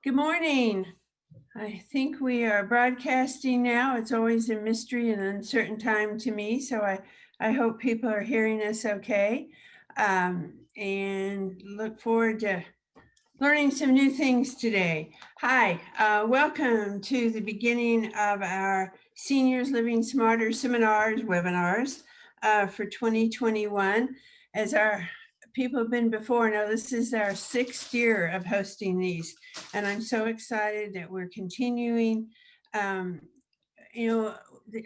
Good morning. I think we are broadcasting now. It's always a mystery and uncertain time to me, so I hope people are hearing us okay, and look forward to learning some new things today. Hi, welcome to the beginning of our Seniors Living Smarter seminars, webinars for 2021. As our people have been before, know this is our 6th year of hosting these, and I'm so excited that we're continuing. Um,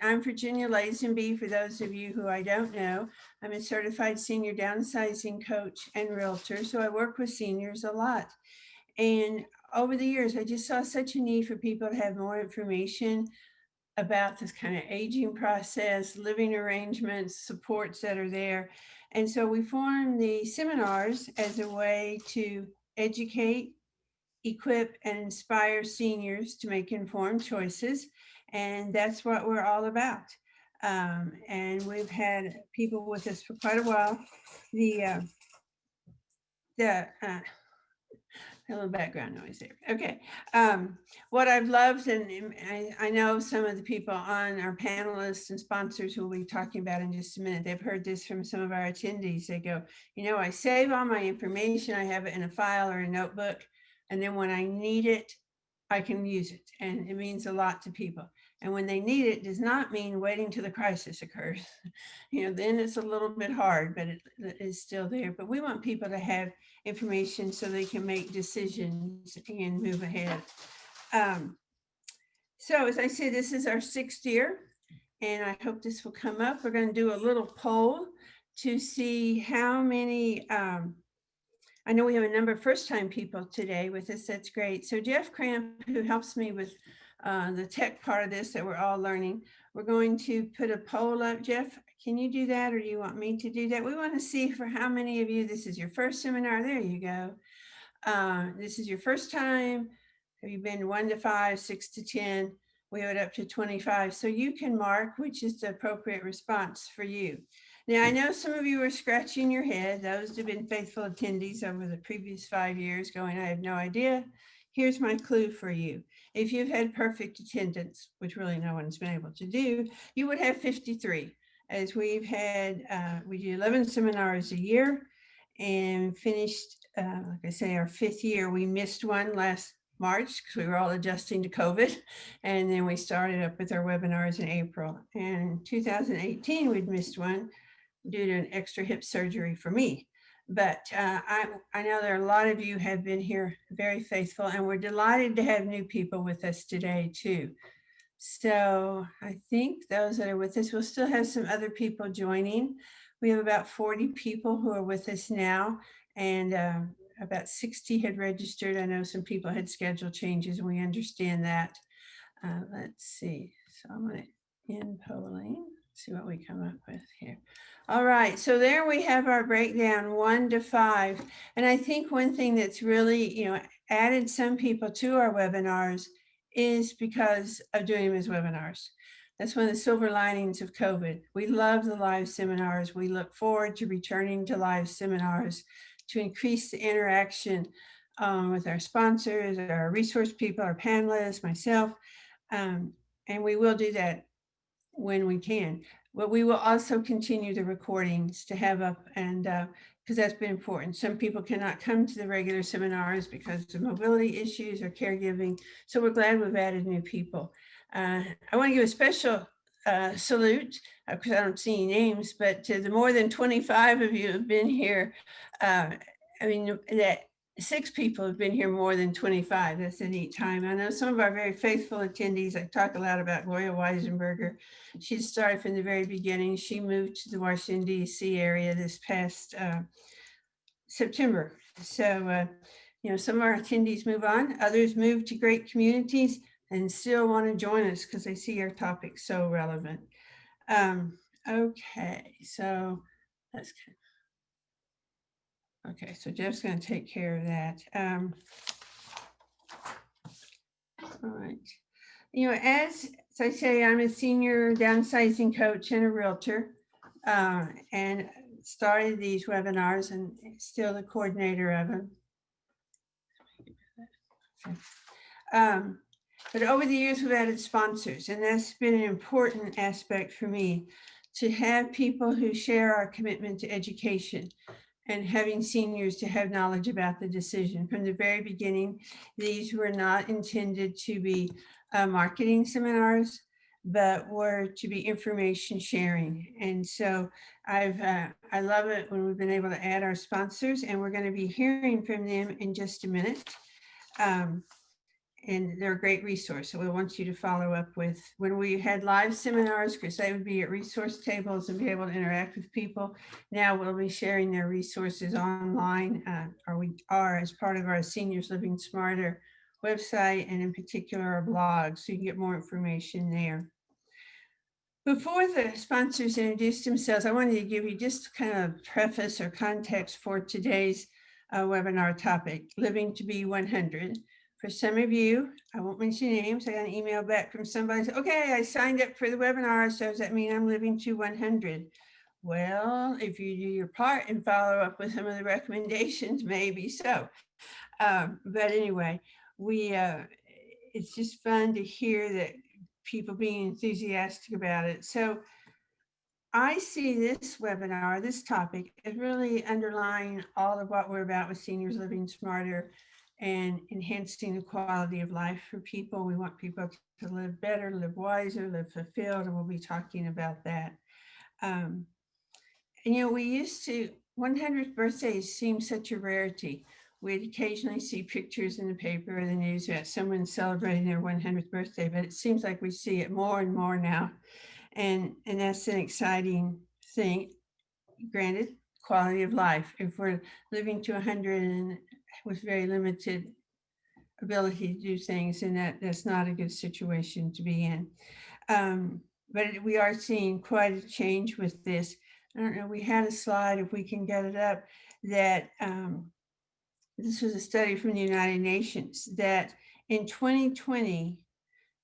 I'm Virginia Lazenby, for those of you who I don't know. I'm a certified senior downsizing coach and realtor, so I work with seniors a lot. And over the years, I just saw such a need for people to have more information about this kind of aging process, living arrangements, supports that are there. And so we formed the seminars as a way to educate, equip, and inspire seniors to make informed choices. And that's what we're all about. And we've had people with us for quite a while. The a little background noise there. Okay. What I've loved, and I know some of the people on our panelists and sponsors who we'll be talking about in just a minute, they've heard this from some of our attendees. They go, I save all my information, I have it in a file or a notebook, and then when I need it, I can use it. And it means a lot to people. And when they need it, does not mean waiting till the crisis occurs. Then it's a little bit hard, but it is still there. But we want people to have information so they can make decisions and move ahead. So as I said, this is our 6th year, and I hope this will come up. We're going to do a little poll to see how many, I know we have a number of first-time people today with us. That's great. So Jeff Cramp, who helps me with the tech part of this that we're all learning, we're going to put a poll up. Jeff, can you do that, or do you want me to do that? We want to see for how many of you this is your first seminar. There you go. This is your first time. Have you been 1 to 5, 6 to 10? We have it up to 25. So you can mark which is the appropriate response for you. Now, I know some of you are scratching your head. Those who've been faithful attendees over the previous 5 years going, I have no idea. Here's my clue for you. If you've had perfect attendance, which really no one's been able to do, you would have 53. As we've had, we do 11 seminars a year and finished, like I say, our 5th year. We missed one last March because we were all adjusting to COVID. And then we started up with our webinars in April. And in 2018, we'd missed one due to an extra hip surgery for me. But I know there are a lot of you have been here very faithful, and we're delighted to have new people with us today too. So I think those that are with us, we'll still have some other people joining. We have about 40 people who are with us now, and about 60 had registered. I know some people had schedule changes, and we understand that. Let's see. So I'm going to end polling, see what we come up with here. All right, so there we have our breakdown 1 to 5. And I think one thing that's really, added some people to our webinars is because of doing them as webinars. That's one of the silver linings of COVID. We love the live seminars. We look forward to returning to live seminars to increase the interaction with our sponsors, our resource people, our panelists, myself. And we will do that when we can. But we will also continue the recordings to have up, and because that's been important. Some people cannot come to the regular seminars because of mobility issues or caregiving. So we're glad we've added new people. I want to give a special salute, because I don't see any names, but to the more than 25 of you who have been here. That 6 people have been here more than 25. That's a neat time. I know some of our very faithful attendees. I talk a lot about Gloria Weisenberger. She started from the very beginning. She moved to the Washington, D.C. area this past September. So, some of our attendees move on. Others move to great communities and still want to join us because they see our topic so relevant. Okay, so that's good. Okay, so Jeff's going to take care of that. All right. As I say, I'm a senior downsizing coach and a realtor, and started these webinars and still the coordinator of them. But over the years, we've added sponsors, and that's been an important aspect for me, to have people who share our commitment to education and having seniors to have knowledge about the decision. From the very beginning, these were not intended to be marketing seminars, but were to be information sharing. And so I love it when we've been able to add our sponsors, and we're going to be hearing from them in just a minute. And they're a great resource. So we want you to follow up with, when we had live seminars, because they would be at resource tables and be able to interact with people. Now we'll be sharing their resources online, or we are, as part of our Seniors Living Smarter website, and in particular our blog, so you can get more information there. Before the sponsors introduce themselves, I wanted to give you just kind of preface or context for today's webinar topic, Living to be 100. For some of you, I won't mention names, I got an email back from somebody, said, okay, I signed up for the webinar, so does that mean I'm living to 100? Well, if you do your part and follow up with some of the recommendations, maybe so. But anyway, it's just fun to hear that people being enthusiastic about it. So I see this webinar, this topic, as really underlying all of what we're about with Seniors Living Smarter and enhancing the quality of life for people. We want people to live better, live wiser, live fulfilled, and we'll be talking about that. And we used to, 100th birthdays seem such a rarity. We'd occasionally see pictures in the paper or the news about someone celebrating their 100th birthday, but it seems like we see it more and more now. And that's an exciting thing. Granted, quality of life. If we're living to 100 and with very limited ability to do things, and that's not a good situation to be in. But we are seeing quite a change with this. I don't know, we had a slide, if we can get it up, that this was a study from the United Nations, that in 2020,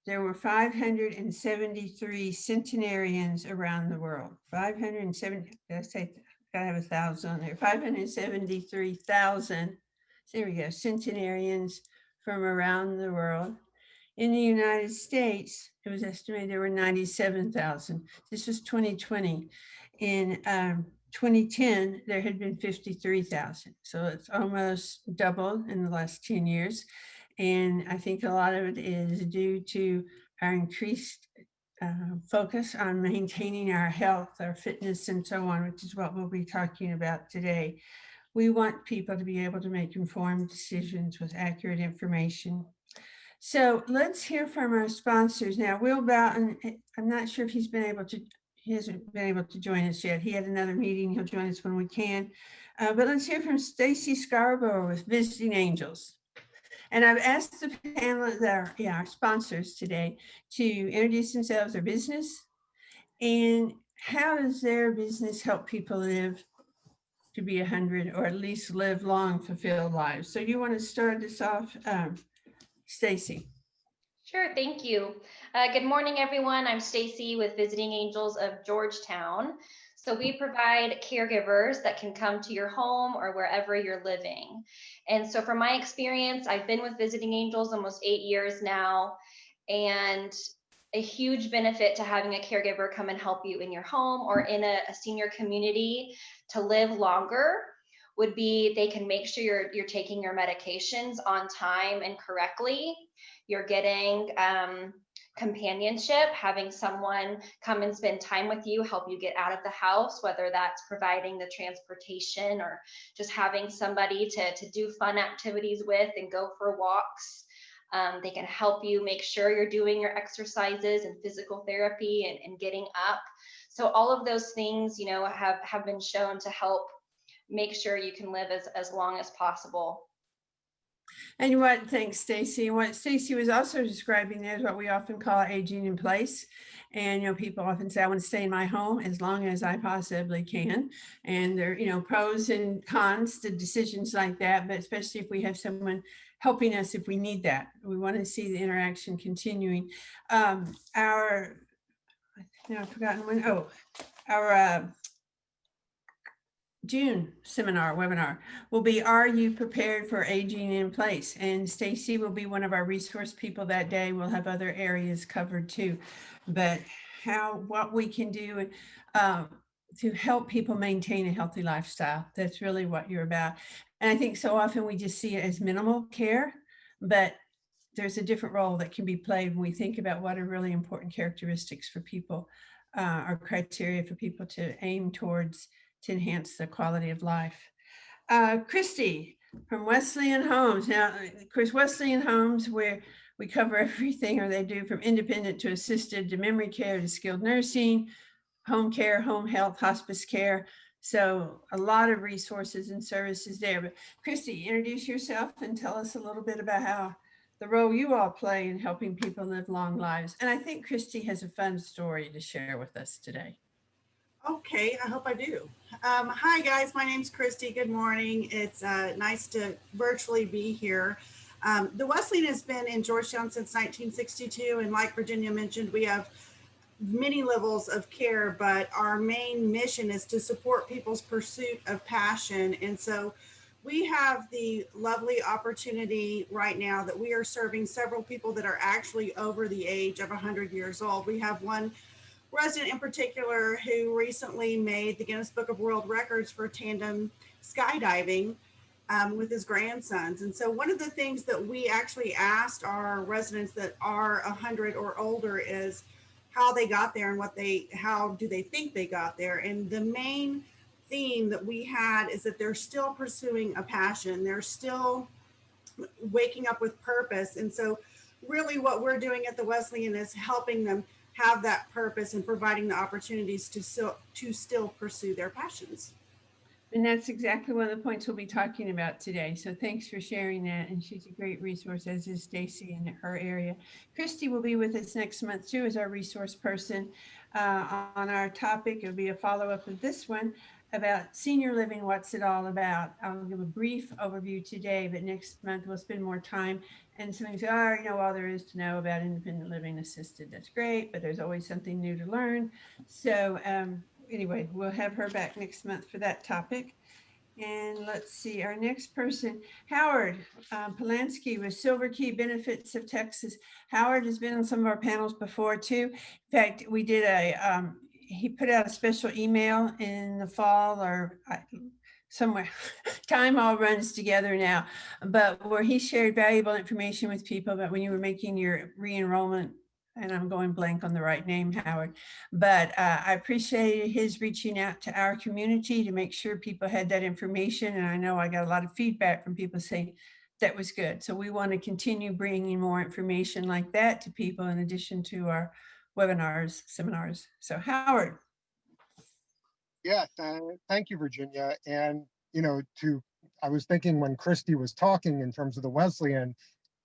there were 573 centenarians around the world. 570, did I say, I have 1,000 on there, 573,000, there we go, centenarians from around the world. In the United States, it was estimated there were 97,000. This was 2020. In 2010, there had been 53,000. So it's almost doubled in the last 10 years. And I think a lot of it is due to our increased focus on maintaining our health, our fitness, and so on, which is what we'll be talking about today. We want people to be able to make informed decisions with accurate information. So let's hear from our sponsors now. Will Boughton, I'm not sure if he hasn't been able to join us yet. He had another meeting. He'll join us when we can. But let's hear from Stacy Scarborough with Visiting Angels. And I've asked the panel, our sponsors today, to introduce themselves, their business, and how does their business help people live to be 100, or at least live long, fulfilled lives. So you want to start this off, Stacy? Sure, thank you. Good morning, everyone. I'm Stacy with Visiting Angels of Georgetown. So we provide caregivers that can come to your home or wherever you're living. And so from my experience, I've been with Visiting Angels almost 8 years now, and a huge benefit to having a caregiver come and help you in your home or in a senior community to live longer would be they can make sure you're taking your medications on time and correctly. You're getting companionship, having someone come and spend time with you, help you get out of the house, whether that's providing the transportation or just having somebody to do fun activities with and go for walks. They can help you make sure you're doing your exercises and physical therapy and getting up. So all of those things, have been shown to help make sure you can live as long as possible. And thanks, Stacy. What Stacy was also describing there is what we often call aging in place. And, people often say, I want to stay in my home as long as I possibly can. And there are, pros and cons to decisions like that, but especially if we have someone helping us if we need that. We want to see the interaction continuing. I've forgotten when, our June seminar, webinar will be, Are You Prepared for Aging in Place? And Stacy will be one of our resource people that day. We'll have other areas covered too. But what we can do um, to help people maintain a healthy lifestyle. That's really what you're about. And I think so often we just see it as minimal care, but there's a different role that can be played when we think about what are really important characteristics for people or criteria for people to aim towards to enhance the quality of life. Christy from Wesleyan Homes. Now, of course, Wesleyan Homes, where we cover everything, or they do, from independent to assisted to memory care to skilled nursing, home care, home health, hospice care. So a lot of resources and services there. But Christy, introduce yourself and tell us a little bit about how the role you all play in helping people live long lives. And I think Christy has a fun story to share with us today. Okay, I hope I do. Hi guys, my name's Christy. Good morning. It's nice to virtually be here. The Wesleyan has been in Georgetown since 1962, and like Virginia mentioned, we have many levels of care, but our main mission is to support people's pursuit of passion. And so we have the lovely opportunity right now that we are serving several people that are actually over the age of 100 years old. We have one resident in particular who recently made the Guinness Book of World Records for tandem skydiving with his grandsons. And so one of the things that we actually asked our residents that are 100 or older is how they got there and how do they think they got there. And the main theme that we had is that they're still pursuing a passion. They're still waking up with purpose. And so really what we're doing at the Wesleyan is helping them have that purpose and providing the opportunities to still pursue their passions. And that's exactly one of the points we'll be talking about today. So thanks for sharing that. And she's a great resource, as is Stacy in her area. Christy will be with us next month too as our resource person on our topic. It'll be a follow-up of this one about senior living, what's it all about. I'll give a brief overview today, but next month we'll spend more time. And some say, oh, I already know all there is to know about independent living assisted. That's great, but there's always something new to learn. So anyway, we'll have her back next month for that topic. And let's see, our next person, Howard Polanski with Silver Key Benefits of Texas. Howard has been on some of our panels before too. In fact, we did he put out a special email in the fall or somewhere. Time all runs together now, but where he shared valuable information with people about when you were making your re-enrollment, and I'm going blank on the right name, Howard, but I appreciated his reaching out to our community to make sure people had that information. And I know I got a lot of feedback from people saying that was good. So we want to continue bringing more information like that to people in addition to our webinars, seminars. So Howard. Yeah, thank you, Virginia. And, I was thinking when Christy was talking in terms of the Wesleyan,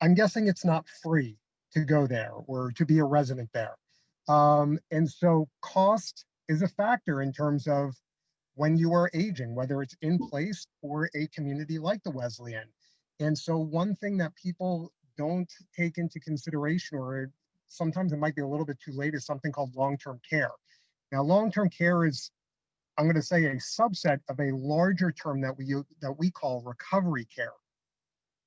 I'm guessing it's not free to go there or to be a resident there. And so cost is a factor in terms of when you are aging, whether it's in place or a community like the Wesleyan. And so one thing that people don't take into consideration, or sometimes it might be a little bit too late, is something called long-term care. Now, long-term care is, I'm going to say, a subset of a larger term that we call recovery care,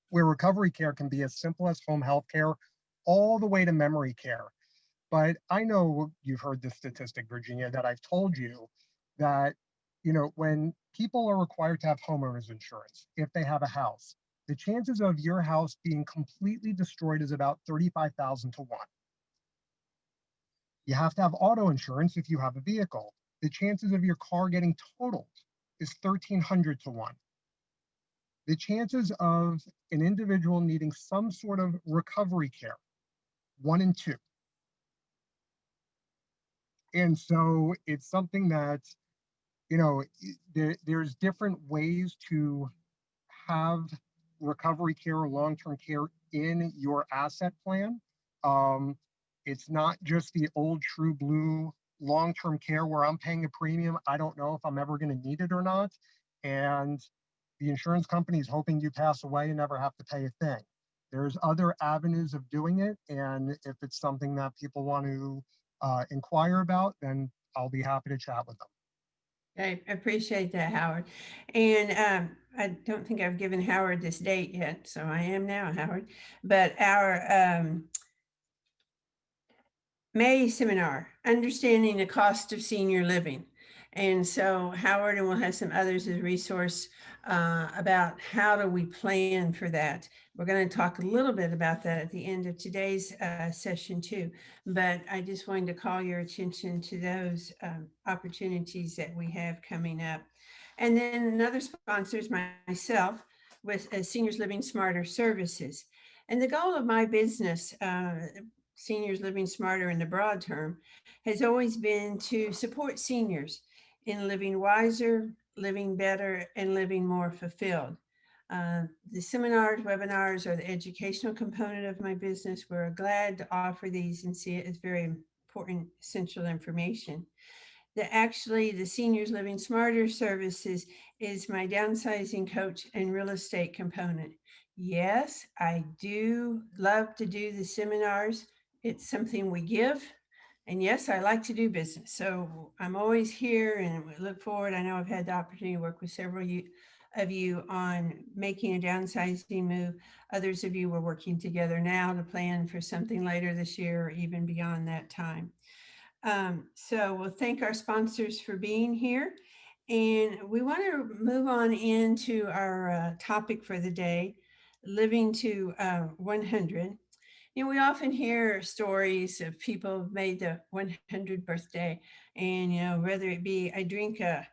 where recovery care can be as simple as home health care all the way to memory care. But I know you've heard this statistic, Virginia, that I've told you that, when people are required to have homeowners insurance, if they have a house, the chances of your house being completely destroyed is about 35,000 to 1. You have to have auto insurance if you have a vehicle. The chances of your car getting totaled is 1,300 to 1. The chances of an individual needing some sort of recovery care, 1 in 2. And so it's something that, there's different ways to have recovery care or long-term care in your asset plan. It's not just the old true blue long-term care where I'm paying a premium. I don't know if I'm ever going to need it or not. And the insurance company is hoping you pass away and never have to pay a thing. There's other avenues of doing it. And if it's something that people want to inquire about, then I'll be happy to chat with them. I appreciate that, Howard. And I don't think I've given Howard this date yet, so I am now, Howard. But our May seminar, Understanding the Cost of Senior Living. And so Howard, and we'll have some others as a resource about how do we plan for that. We're going to talk a little bit about that at the end of today's session too. But I just wanted to call your attention to those opportunities that we have coming up. And then another sponsor is myself with Seniors Living Smarter Services. And the goal of my business, Seniors Living Smarter in the broad term, has always been to support seniors in living wiser, living better, and living more fulfilled. The seminars, webinars are the educational component of my business. We're glad to offer these and see it as very important, essential information. The Seniors Living Smarter Services is my downsizing coach and real estate component. Yes, I do love to do the seminars. It's something we give. And yes, I like to do business. So I'm always here and we look forward. I know I've had the opportunity to work with several of you on making a downsizing move. Others of you were working together now to plan for something later this year or even beyond that time. So we'll thank our sponsors for being here. And we want to move on into our topic for the day, living to 100. You know, we often hear stories of people who've made the 100th birthday, and whether it be I drink an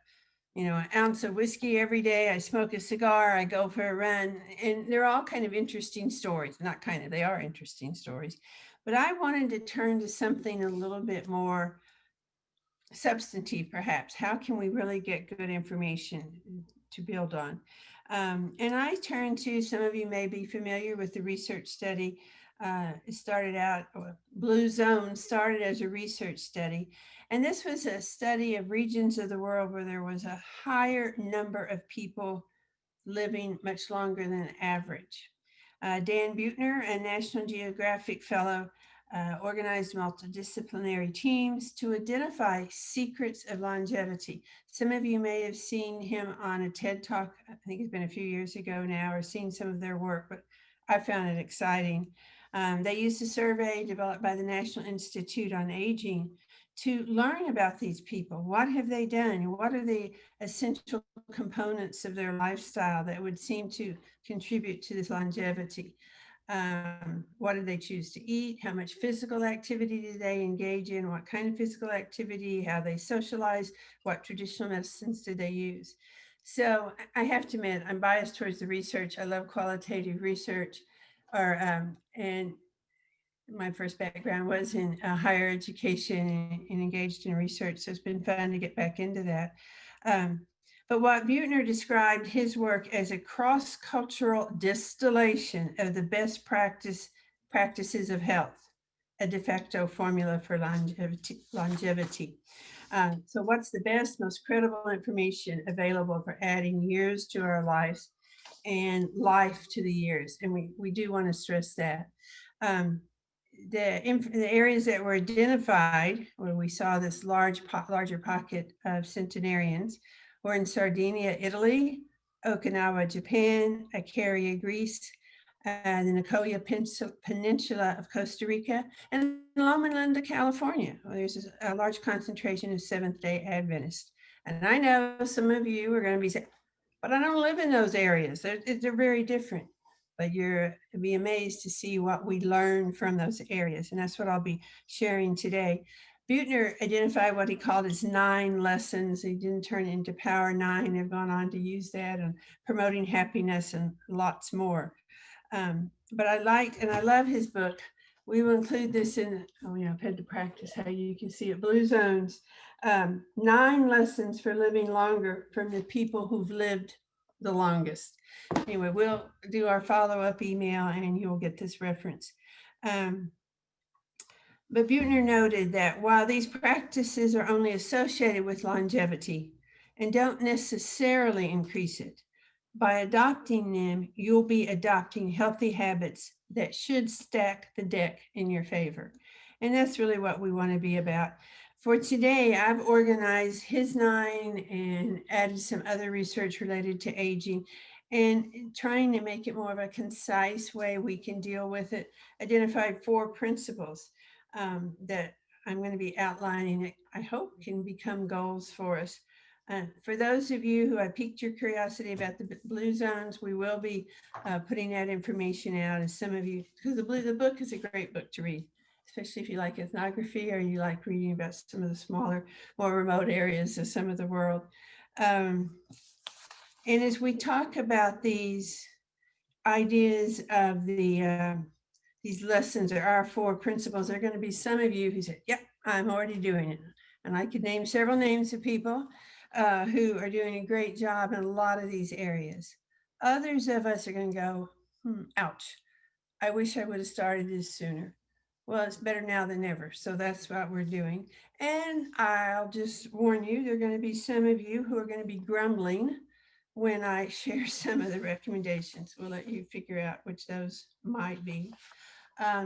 ounce of whiskey every day, I smoke a cigar, I go for a run, and they're all kind of interesting stories. Not kind of, they are interesting stories. But I wanted to turn to something a little bit more substantive, perhaps. How can we really get good information to build on? And I turn to, some of you may be familiar with the research study. It started out, Blue Zone started as a research study. And this was a study of regions of the world where there was a higher number of people living much longer than average. Dan Buettner, a National Geographic Fellow, organized multidisciplinary teams to identify secrets of longevity. Some of you may have seen him on a TED Talk, I think it's been a few years ago now, or seen some of their work, but I found it exciting. They used a survey developed by the National Institute on Aging to learn about these people. What have they done? What are the essential components of their lifestyle that would seem to contribute to this longevity? What do they choose to eat? How much physical activity do they engage in? What kind of physical activity? How they socialize? What traditional medicines do they use? So I have to admit, I'm biased towards the research. I love qualitative research, and my first background was in higher education and engaged in research. So it's been fun to get back into that. But what Buettner described his work as a cross-cultural distillation of the best practices of health, a de facto formula for longevity. So what's the best, most credible information available for adding years to our lives and life to the years? And we do want to stress that. The areas that were identified where we saw this larger pocket of centenarians were in Sardinia, Italy, Okinawa, Japan, Icaria, Greece, the Nicoya Peninsula of Costa Rica, and Loma Linda, California, where there's a large concentration of Seventh-day Adventists. And I know some of you are going to be saying, but I don't live in those areas. They're very different. But you'll be amazed to see what we learn from those areas. And that's what I'll be sharing today. Buettner identified what he called his 9 lessons. He didn't turn it into Power 9. They've gone on to use that and promoting happiness and lots more. But I liked and I love his book. We will include this in, I've had to practice how you can see it, Blue Zones. 9 lessons for living longer from the people who've lived the longest. Anyway, we'll do our follow-up email and you'll get this reference. But Buettner noted that while these practices are only associated with longevity and don't necessarily increase it, by adopting them, you'll be adopting healthy habits that should stack the deck in your favor. And that's really what we want to be about. For today, I've organized his 9 and added some other research related to aging and trying to make it more of a concise way we can deal with it. Identified 4 principles that I'm going to be outlining that I hope can become goals for us. For those of you who have piqued your curiosity about the blue zones, we will be putting that information out as some of you, because the book is a great book to read, especially if you like ethnography or you like reading about some of the smaller, more remote areas of some of the world. And as we talk about these ideas of these lessons or our 4 principles, there are going to be some of you who say, yep, I'm already doing it. And I could name several names of people who are doing a great job in a lot of these areas. Others of us are going to go, ouch, I wish I would have started this sooner. Well, it's better now than never. So that's what we're doing. And I'll just warn you, there are going to be some of you who are going to be grumbling when I share some of the recommendations. We'll let you figure out which those might be.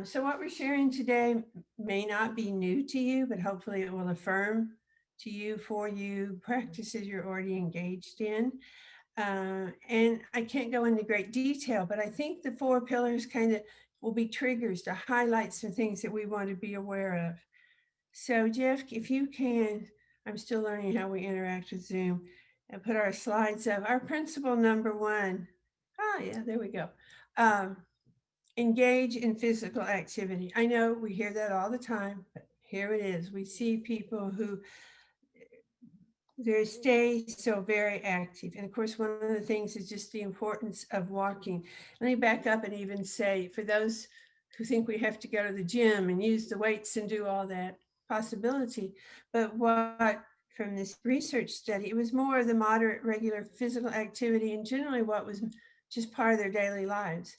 So what we're sharing today may not be new to you, but hopefully it will affirm to you, for you, practices you're already engaged in. And I can't go into great detail, but I think the 4 pillars kind of will be triggers to highlight some things that we want to be aware of. So Jeff, if you can, I'm still learning how we interact with Zoom, and put our slides up. Our principle number 1, yeah, there we go. Engage in physical activity. I know we hear that all the time, but here it is. We see people who they stay so very active. And of course, one of the things is just the importance of walking. Let me back up and even say, for those who think we have to go to the gym and use the weights and do all that, possibility. But what from this research study, it was more of the moderate, regular physical activity and generally what was just part of their daily lives.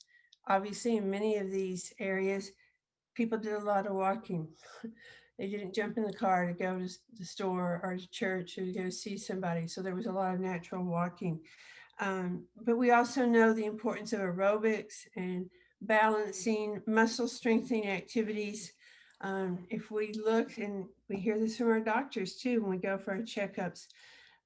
Obviously, in many of these areas, people did a lot of walking. They didn't jump in the car to go to the store or to church or to go see somebody. So there was a lot of natural walking. But we also know the importance of aerobics and balancing muscle strengthening activities. If we look, and we hear this from our doctors too, when we go for our checkups,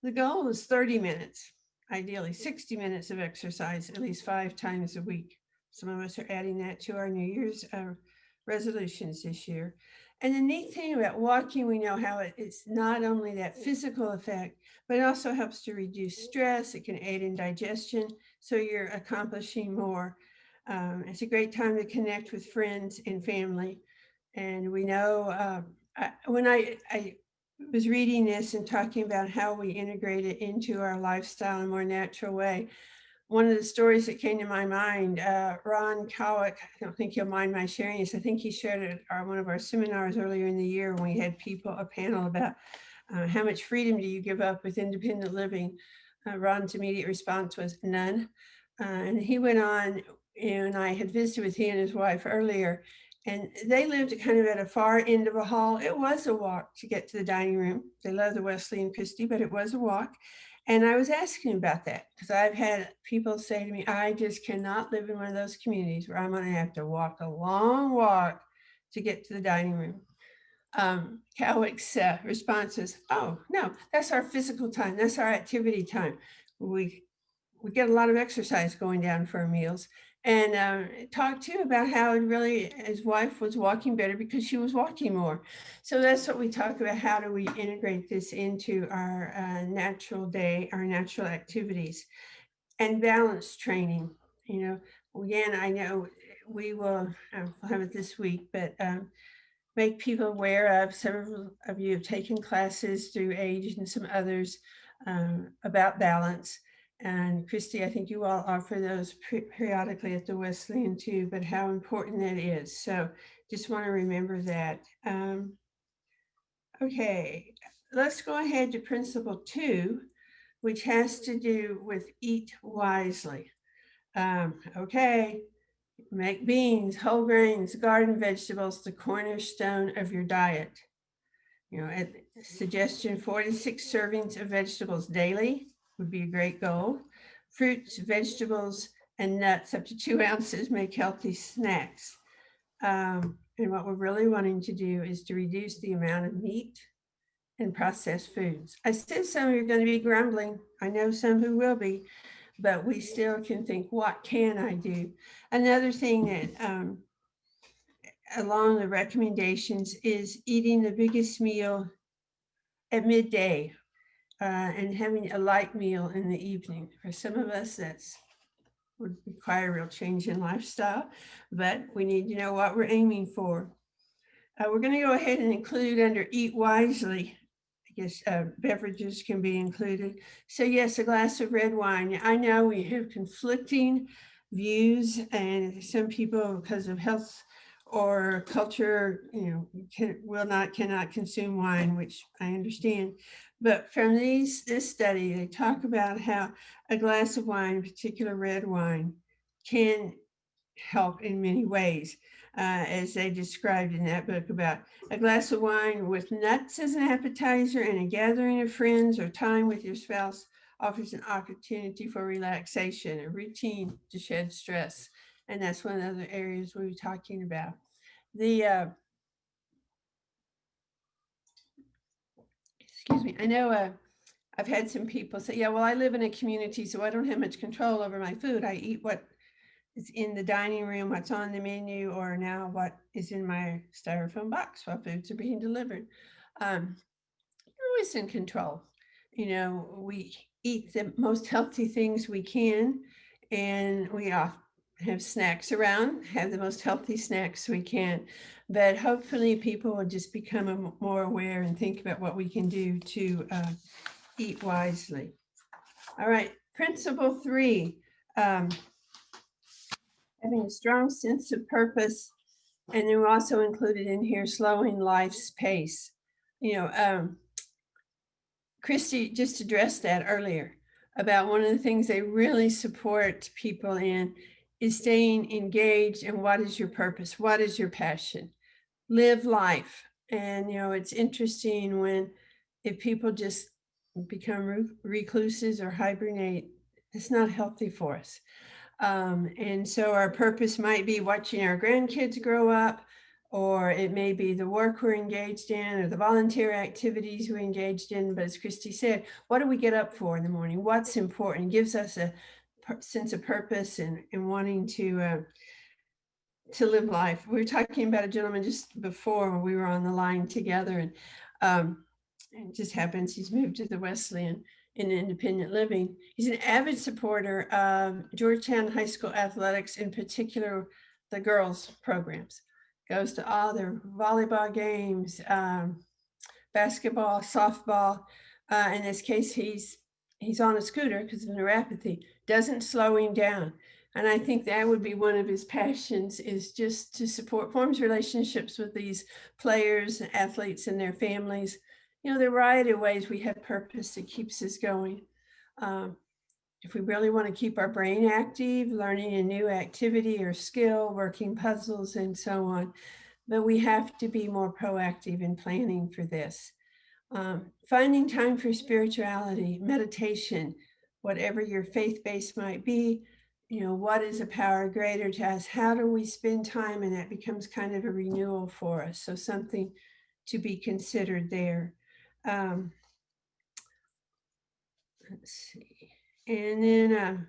the goal is 30 minutes, ideally 60 minutes of exercise, at least 5 times a week. Some of us are adding that to our New Year's resolutions this year. And the neat thing about walking, we know how it's not only that physical effect, but it also helps to reduce stress. It can aid in digestion, so you're accomplishing more. It's a great time to connect with friends and family. And we know when I was reading this and talking about how we integrate it into our lifestyle in a more natural way, one of the stories that came to my mind, Ron Kowick, I don't think he'll mind my sharing this. I think he shared it at one of our seminars earlier in the year when we had a panel about how much freedom do you give up with independent living? Ron's immediate response was none. And he went on, and I had visited with he and his wife earlier, and they lived kind of at a far end of a hall. It was a walk to get to the dining room. They love the Wesley and Christie, but it was a walk. And I was asking about that because I've had people say to me, I just cannot live in one of those communities where I'm going to have to walk a long walk to get to the dining room. Cowick's response was, oh, no, that's our physical time. That's our activity time. We get a lot of exercise going down for our meals. And talked too about how it really, his wife was walking better because she was walking more. So that's what we talk about. How do we integrate this into our natural day, our natural activities, and balance training? You know, again, I know we will have it this week, but make people aware of, several of you have taken classes through AGE and some others about balance. And Christy, I think you all offer those periodically at the Wesleyan too, but how important that is. So just want to remember that. Okay, let's go ahead to principle 2, which has to do with eat wisely. Okay, make beans, whole grains, garden vegetables the cornerstone of your diet. You know, at suggestion 46 servings of vegetables daily would be a great goal. Fruits, vegetables, and nuts up to 2 ounces make healthy snacks. And what we're really wanting to do is to reduce the amount of meat, and processed foods. I said some of you are going to be grumbling. I know some who will be, but we still can think, what can I do? Another thing that along the recommendations is eating the biggest meal at midday and having a light meal in the evening. For some of us, that's would require a real change in lifestyle, but we need to know what we're aiming for. We're going to go ahead and include under Eat Wisely. I guess beverages can be included. So yes, a glass of red wine. I know we have conflicting views, and some people, because of health or culture, cannot consume wine, which I understand. But from this study, they talk about how a glass of wine, in particular red wine, can help in many ways, as they described in that book about a glass of wine with nuts as an appetizer and a gathering of friends or time with your spouse offers an opportunity for relaxation, a routine to shed stress. And that's one of the other areas we were talking about. Excuse me, I know I've had some people say, yeah, well, I live in a community, so I don't have much control over my food. I eat what is in the dining room, what's on the menu, or now what is in my styrofoam box while foods are being delivered. You're always in control. We eat the most healthy things we can, and we often have snacks around, have the most healthy snacks we can. But hopefully people will just become more aware and think about what we can do to eat wisely. All right, principle 3, having a strong sense of purpose. And then we also included in here slowing life's pace. Christy just addressed that earlier about one of the things they really support people in is staying engaged. And what is your purpose? What is your passion? Live life. And, it's interesting if people just become recluses or hibernate, it's not healthy for us. And so our purpose might be watching our grandkids grow up, or it may be the work we're engaged in or the volunteer activities we're engaged in. But as Christy said, what do we get up for in the morning? What's important? It gives us a sense of purpose and wanting to live life. We were talking about a gentleman just before when we were on the line together, and it just happens he's moved to the Wesleyan in independent living. He's an avid supporter of Georgetown High School athletics, in particular the girls programs. Goes to all their volleyball games, basketball, softball. In this case, he's on a scooter because of neuropathy. Doesn't slow him down. And I think that would be one of his passions, is just to forms relationships with these players, athletes, and their families. There are a variety of ways we have purpose that keeps us going. If we really want to keep our brain active, learning a new activity or skill, working puzzles, and so on, but we have to be more proactive in planning for this. Finding time for spirituality, meditation, whatever your faith base might be, what is a power greater to us? How do we spend time? And that becomes kind of a renewal for us. So something to be considered there. Let's see. And then,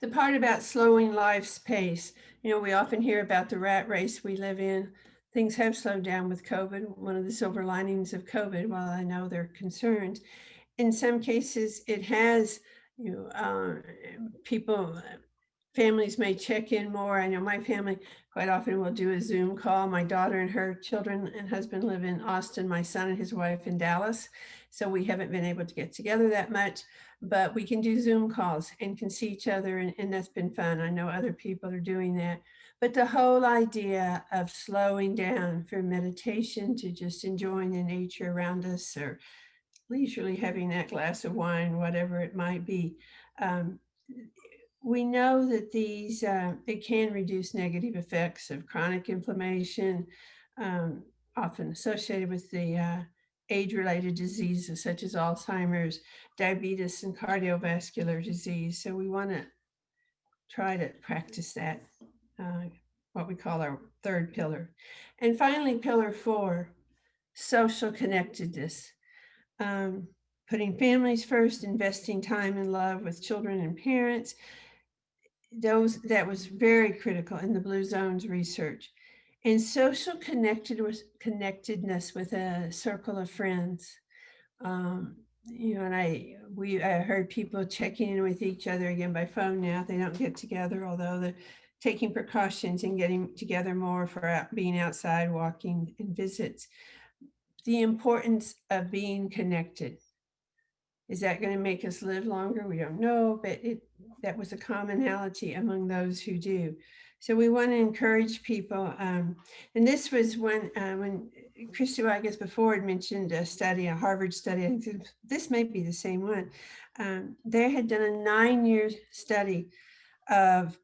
the part about slowing life's pace. We often hear about the rat race we live in. Things have slowed down with COVID. One of the silver linings of COVID, while I know they're concerned, in some cases it has, families may check in more. I know my family quite often will do a Zoom call. My daughter and her children and husband live in Austin, my son and his wife in Dallas. So we haven't been able to get together that much, but we can do Zoom calls and can see each other, and that's been fun. I know other people are doing that. But the whole idea of slowing down from meditation to just enjoying the nature around us, or leisurely having that glass of wine, whatever it might be, we know that these, it can reduce negative effects of chronic inflammation, often associated with the age-related diseases such as Alzheimer's, diabetes, and cardiovascular disease. So we want to try to practice that, what we call our third pillar. And finally, pillar 4, social connectedness. putting families first, investing time and love with children and parents. That was very critical in the Blue Zones research. And social connectedness with a circle of friends. And I heard people checking in with each other again by phone now. They don't get together, although they're taking precautions and getting together more for being outside, walking, and visits. The importance of being connected. Is that going to make us live longer? We don't know, but that was a commonality among those who do. So we want to encourage people. And this was when Christy, I guess before, had mentioned a study, a Harvard study. I think this may be the same one. They had done a 9-year study and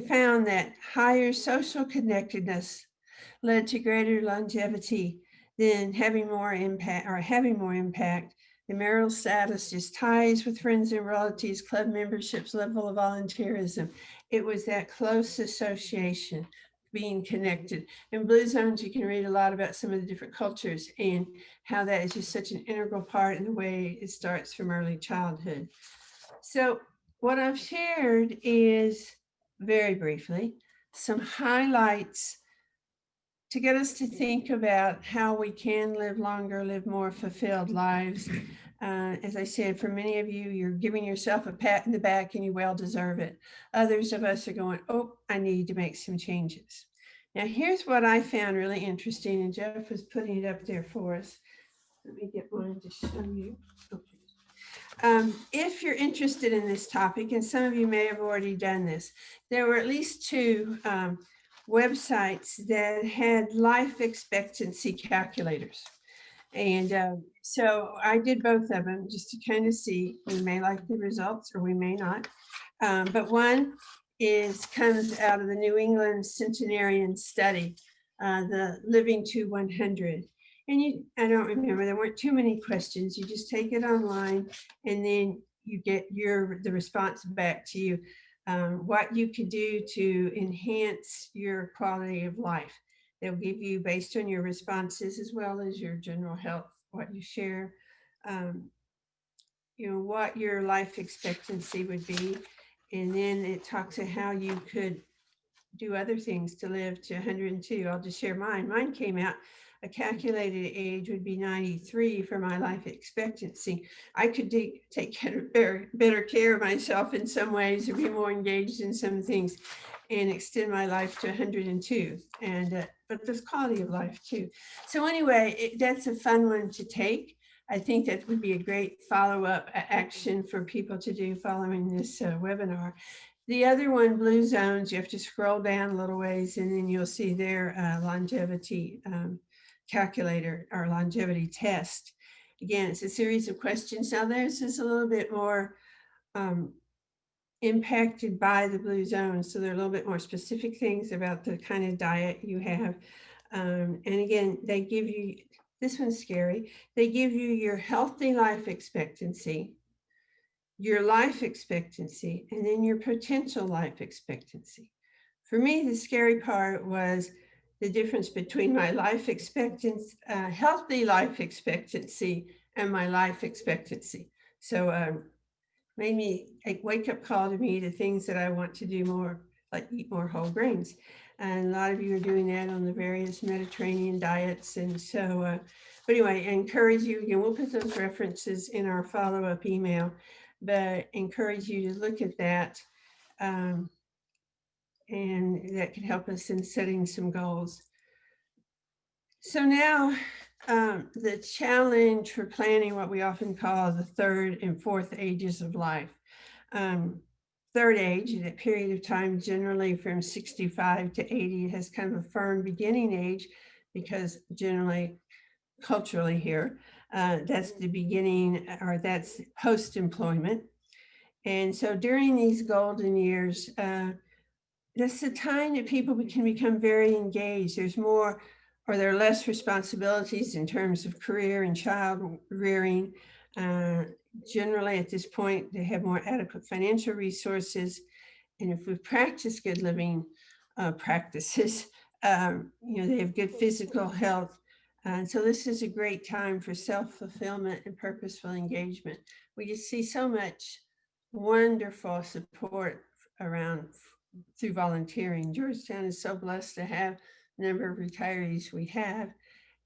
found that higher social connectedness led to greater longevity than having more impact. The marital status, just ties with friends and relatives, club memberships, level of volunteerism. It was that close association, being connected. In Blue Zones, you can read a lot about some of the different cultures and how that is just such an integral part in the way it starts from early childhood. So what I've shared is, very briefly, some highlights to get us to think about how we can live longer, live more fulfilled lives. As I said, for many of you, you're giving yourself a pat in the back and you well deserve it. Others of us are going, oh, I need to make some changes. Now, here's what I found really interesting, and Jeff was putting it up there for us. Let me get one to show you. Okay. If you're interested in this topic, and some of you may have already done this, there were at least 2 websites that had life expectancy calculators. And so I did both of them just to kind of see. We may like the results or we may not. But one comes out of the New England Centenarian Study, the Living to 100. And I don't remember, there weren't too many questions. You just take it online and then you get the response back to you. What you could do to enhance your quality of life. They'll give you, based on your responses as well as your general health, what you share, what your life expectancy would be. And then it talks about how you could do other things to live to 102. I'll just share mine. Mine came out, a calculated age would be 93 for my life expectancy. I could take better care of myself in some ways and be more engaged in some things and extend my life to 102. But there's quality of life too. So anyway, that's a fun one to take. I think that would be a great follow-up action for people to do following this webinar. The other one, Blue Zones, you have to scroll down a little ways and then you'll see their longevity calculator or longevity test. Again, it's a series of questions. Now theirs is a little bit more impacted by the Blue Zones. So there are a little bit more specific things about the kind of diet you have. And again, they give you, this one's scary, they give you your healthy life expectancy, your life expectancy, and then your potential life expectancy. For me, the scary part was the difference between my life expectancy, healthy life expectancy, and my life expectancy. So made me a wake-up call to me to things that I want to do more, like eat more whole grains. And a lot of you are doing that on the various Mediterranean diets. And so, but anyway, I encourage you, again, we'll put those references in our follow-up email, but encourage you to look at that. And that can help us in setting some goals. So now the challenge for planning what we often call the 3rd and 4th ages of life. 3rd age, that period of time generally from 65 to 80, has kind of a firm beginning age because generally culturally here, that's the beginning, or that's post-employment. And so during these golden years, that's the time that people can become very engaged. There's more, or there are less responsibilities in terms of career and child rearing. Generally at this point, they have more adequate financial resources. And if we practice good living practices, they have good physical health. And so this is a great time for self-fulfillment and purposeful engagement. We just see so much wonderful support around through volunteering. Georgetown is so blessed to have the number of retirees we have,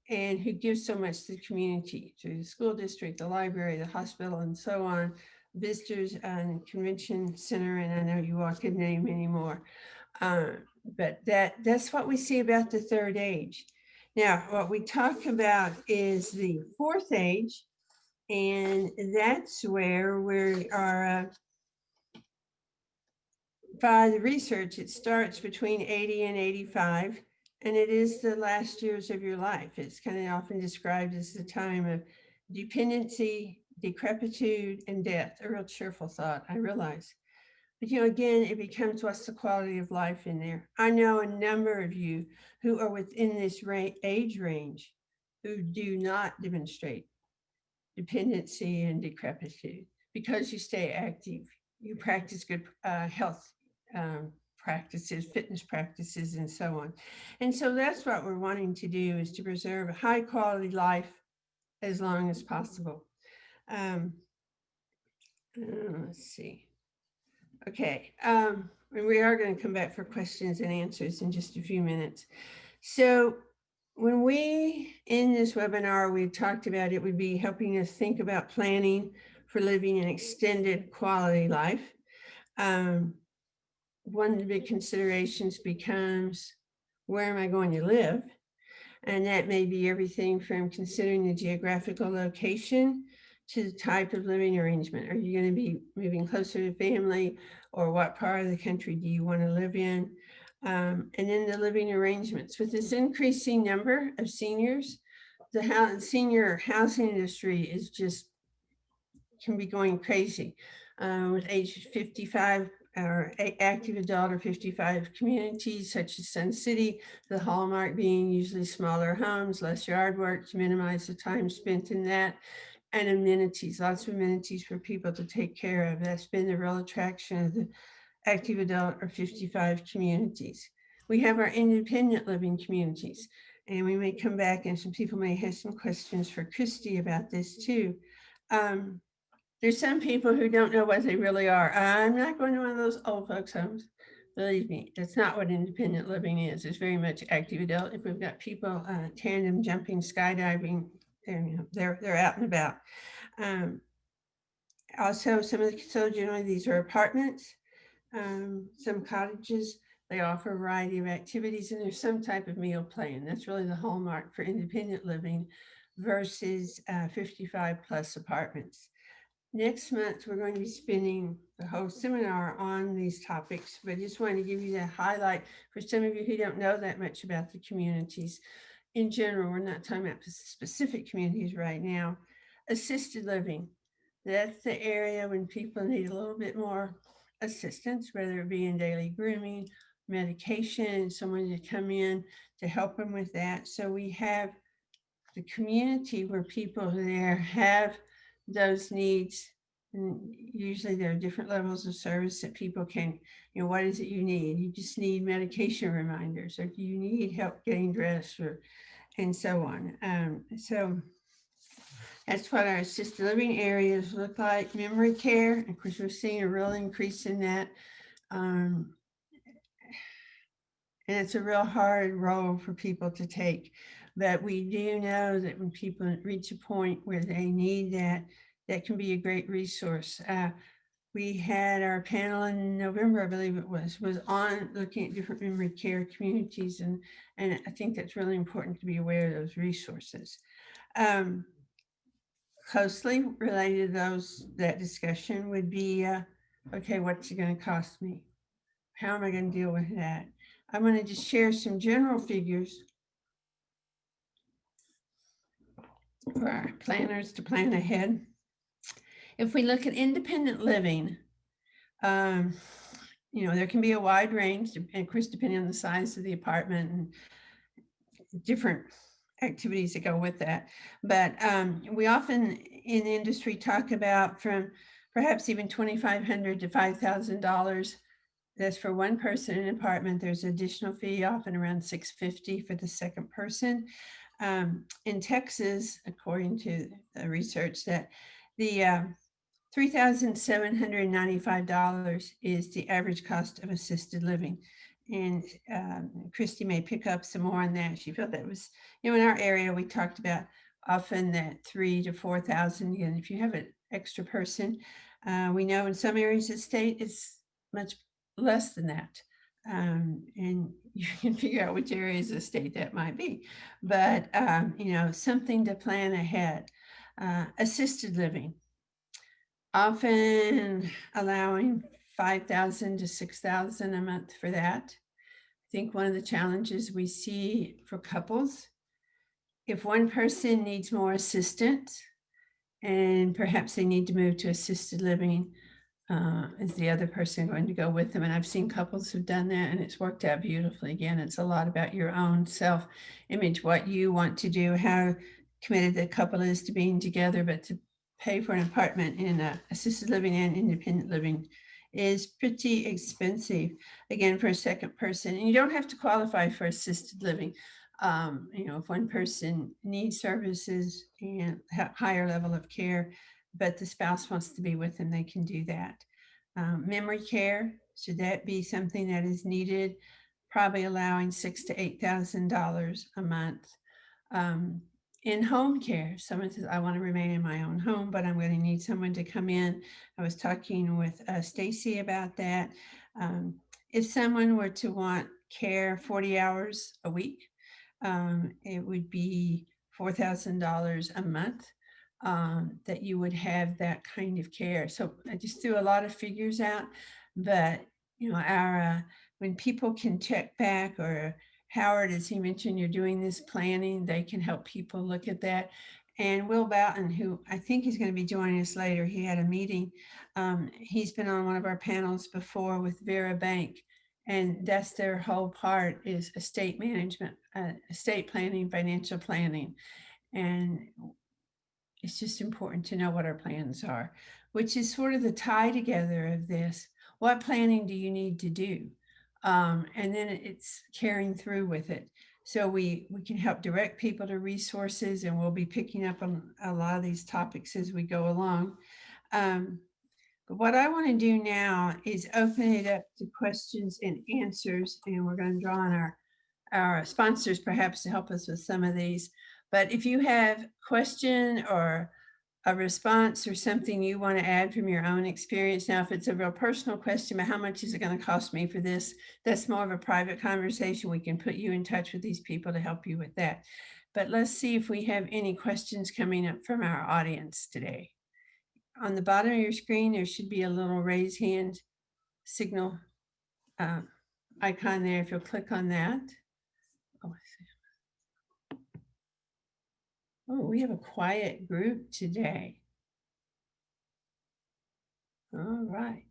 and who give so much to the community, through the school district, the library, the hospital, and so on, visitors and convention center, and I know you all could name many more. But that's what we see about the third age. Now, what we talk about is the fourth age, and that's where we are, by the research, it starts between 80 and 85, and it is the last years of your life. It's kind of often described as the time of dependency, decrepitude, and death. A real cheerful thought, I realize. But again, it becomes what's the quality of life in there. I know a number of you who are within this age range who do not demonstrate dependency and decrepitude because you stay active, you practice good health practices, fitness practices, and so on. And so that's what we're wanting to do, is to preserve a high quality life as long as possible. Let's see. Okay, and we are going to come back for questions and answers in just a few minutes. So when we, in this webinar, we talked about it would be helping us think about planning for living an extended quality life. One of the big considerations becomes, where am I going to live? And that may be everything from considering the geographical location to the type of living arrangement. Are you going to be moving closer to family, or what part of the country do you want to live in? And then the living arrangements. With this increasing number of seniors, the senior housing industry is just, can be going crazy. With age 55 or active adult or 55 communities such as Sun City, the hallmark being usually smaller homes, less yard work to minimize the time spent in that, and amenities, lots of amenities for people to take care of. That's been the real attraction of the active adult or 55 communities. We have our independent living communities, and we may come back and some people may have some questions for Christy about this too. There's some people who don't know what they really are. I'm not going to one of those old folks' homes. Believe me, that's not what independent living is. It's very much active adult. If we've got people tandem jumping, skydiving, they're out and about. Also, so generally these are apartments, some cottages. They offer a variety of activities, and there's some type of meal plan. That's really the hallmark for independent living versus 55 plus apartments. Next month, we're going to be spending the whole seminar on these topics, but I just wanted to give you that highlight for some of you who don't know that much about the communities. In general, we're not talking about specific communities right now. Assisted living, that's the area when people need a little bit more assistance, whether it be in daily grooming, medication, someone to come in to help them with that. So we have the community where people there have those needs. And usually there are different levels of service that people can, what is it you need? You just need medication reminders, or do you need help getting dressed, and so on. So that's what our assisted living areas look like. Memory care, of course, we're seeing a real increase in that. And it's a real hard role for people to take. But we do know that when people reach a point where they need that, that can be a great resource. We had our panel in November, I believe it was on looking at different memory care communities. And I think that's really important to be aware of those resources. Closely related to that discussion would be, okay, what's it going to cost me? How am I going to deal with that? I'm going to just share some general figures for our planners to plan ahead. If we look at independent living, there can be a wide range, and of course, depending on the size of the apartment and different activities that go with that. But we often in the industry talk about from perhaps even $2,500 to $5,000. That's for one person in an apartment. There's an additional fee, often around $650 for the second person. In Texas, according to the research, that the $3,795 is the average cost of assisted living. And Christy may pick up some more on that. She felt that was, in our area, we talked about often that 3,000 to 4,000. And if you have an extra person, we know in some areas of the state, it's much less than that. And you can figure out which areas of the state that might be. But, something to plan ahead. Assisted living, often allowing 5,000 to 6,000 a month for that. I think one of the challenges we see for couples, if one person needs more assistance and perhaps they need to move to assisted living, is the other person going to go with them? And I've seen couples who've done that and it's worked out beautifully. Again, it's a lot about your own self-image, what you want to do, how committed the couple is to being together, but to pay for an apartment in assisted living and independent living is pretty expensive, again, for a second person. And you don't have to qualify for assisted living. If one person needs services and higher level of care, but the spouse wants to be with them, they can do that. Memory care, should that be something that is needed? Probably allowing $6,000 to $8,000 a month. In-home care, someone says, I want to remain in my own home, but I'm going to need someone to come in. I was talking with Stacy about that. If someone were to want care 40 hours a week, it would be $4,000 a month that you would have that kind of care. So I just threw a lot of figures out, but when people can check back, or Howard, as he mentioned, you're doing this planning, they can help people look at that. And Will Boughton, who I think is going to be joining us later, he had a meeting. He's been on one of our panels before with Vera Bank, and that's their whole part is estate management, estate planning, financial planning. And it's just important to know what our plans are, which is sort of the tie together of this. What planning do you need to do? And then it's carrying through with it. So we can help direct people to resources, and we'll be picking up on a lot of these topics as we go along. But what I want to do now is open it up to questions and answers, and we're going to draw on our sponsors perhaps to help us with some of these. But if you have a question or a response or something you want to add from your own experience. Now, if it's a real personal question about how much is it going to cost me for this, that's more of a private conversation. We can put you in touch with these people to help you with that. But let's see if we have any questions coming up from our audience today. On the bottom of your screen, there should be a little raise hand signal icon there. If you'll click on that. Oh, I see. Oh, we have a quiet group today. All right.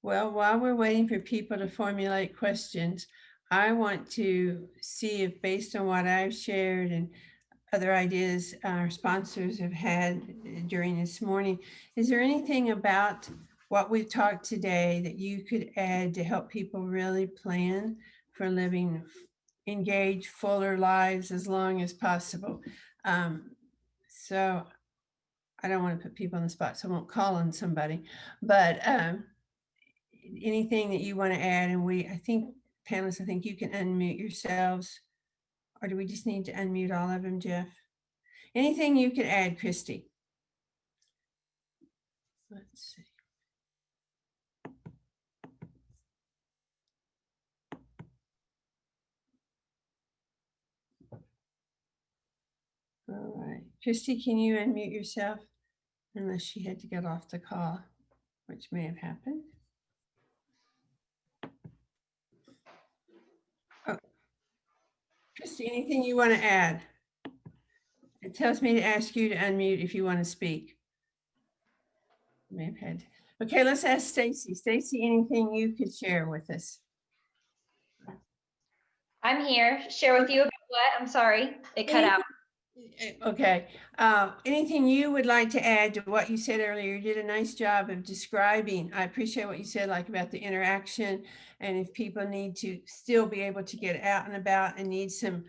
Well, while we're waiting for people to formulate questions, I want to see if, based on what I've shared and other ideas our sponsors have had during this morning, is there anything about what we've talked today that you could add to help people really plan for living engaged, fuller lives as long as possible? So I don't want to put people on the spot, so I won't call on somebody, but anything that you want to add? And I think, panelists, I think you can unmute yourselves, or do we just need to unmute all of them, Jeff? Anything you could add, Christy? Let's see. All right, Christy, can you unmute yourself? Unless she had to get off the call, which may have happened. Oh. Christy, anything you want to add? It tells me to ask you to unmute if you want to speak. May have had. Okay, let's ask Stacy. Stacy, anything you could share with us? I'm here. Share with you about what? I'm sorry, it cut out. Okay. Anything you would like to add to what you said earlier? You did a nice job of describing. I appreciate what you said, like about the interaction, and if people need to still be able to get out and about and need some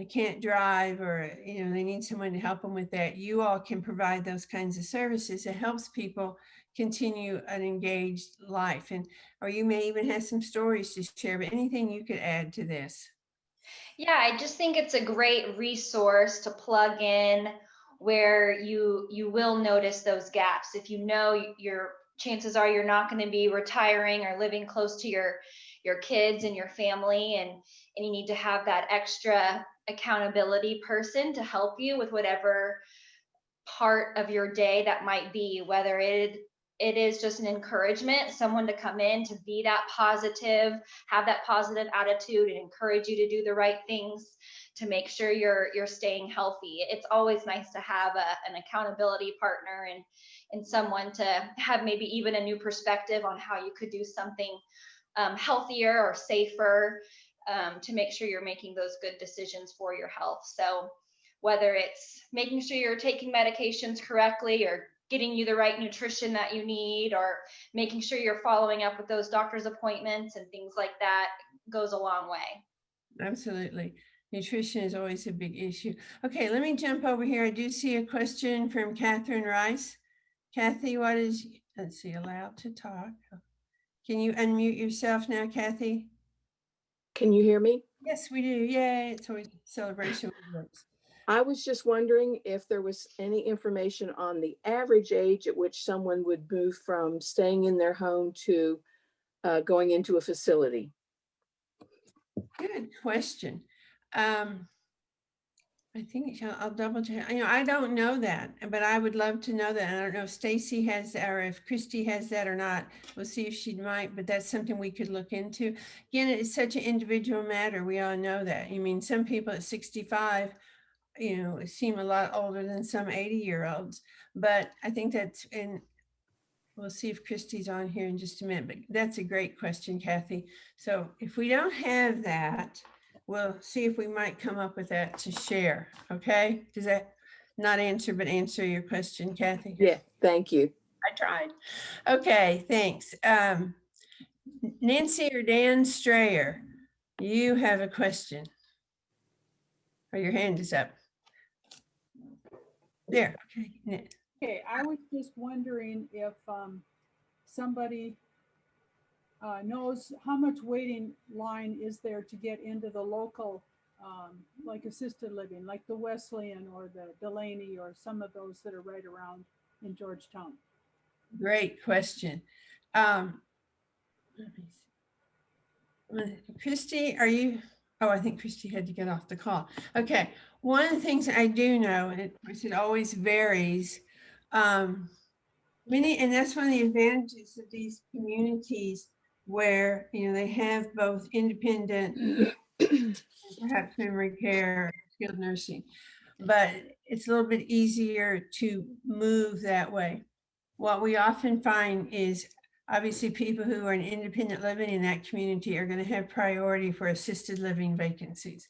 they can't drive, or, you know, they need someone to help them with that, you all can provide those kinds of services. It helps people continue an engaged life. And, or you may even have some stories to share, but anything you could add to this? Yeah, I just think it's a great resource to plug in where you will notice those gaps. If you know your chances are you're not going to be retiring or living close to your kids and your family, and you need to have that extra accountability person to help you with whatever part of your day that might be, whether it is just an encouragement, someone to come in to be that positive, have that positive attitude and encourage you to do the right things to make sure you're staying healthy. It's always nice to have an accountability partner and someone to have maybe even a new perspective on how you could do something healthier or safer, to make sure you're making those good decisions for your health. So whether it's making sure you're taking medications correctly or getting you the right nutrition that you need, or making sure you're following up with those doctor's appointments and things like that, goes a long way. Absolutely. Nutrition is always a big issue. Okay, let me jump over here. I do see a question from Catherine Rice. Kathy, what is, let's see, allowed to talk? Can you unmute yourself now, Kathy? Can you hear me? Yes, we do. Yay. It's always a celebration. I was just wondering if there was any information on the average age at which someone would move from staying in their home to going into a facility. Good question. I think I'll double check. You know, I don't know that, but I would love to know that. I don't know if Stacy has that or if Christy has that or not. We'll see if she might, but that's something we could look into. Again, it's such an individual matter. We all know that. I mean, some people at 65, you know, seem a lot older than some 80-year-olds, but I think that's, and we'll see if Christy's on here in just a minute, but that's a great question, Kathy. So if we don't have that, we'll see if we might come up with that to share. Okay. Does that not answer, but answer your question, Kathy? Yeah, thank you. I tried. Okay, thanks. Nancy or Dan Strayer, you have a question. Or your hand is up. There, okay. Okay, I was just wondering if somebody knows how much waiting line is there to get into the local, like assisted living, like the Wesleyan or the Delaney or some of those that are right around in Georgetown. Great question. Let me see. Christy, are you? Oh, I think Christy had to get off the call. Okay. One of the things I do know, and it always varies, and that's one of the advantages of these communities where, you know, they have both independent, perhaps memory care, skilled nursing, but it's a little bit easier to move that way. What we often find is obviously people who are in independent living in that community are going to have priority for assisted living vacancies.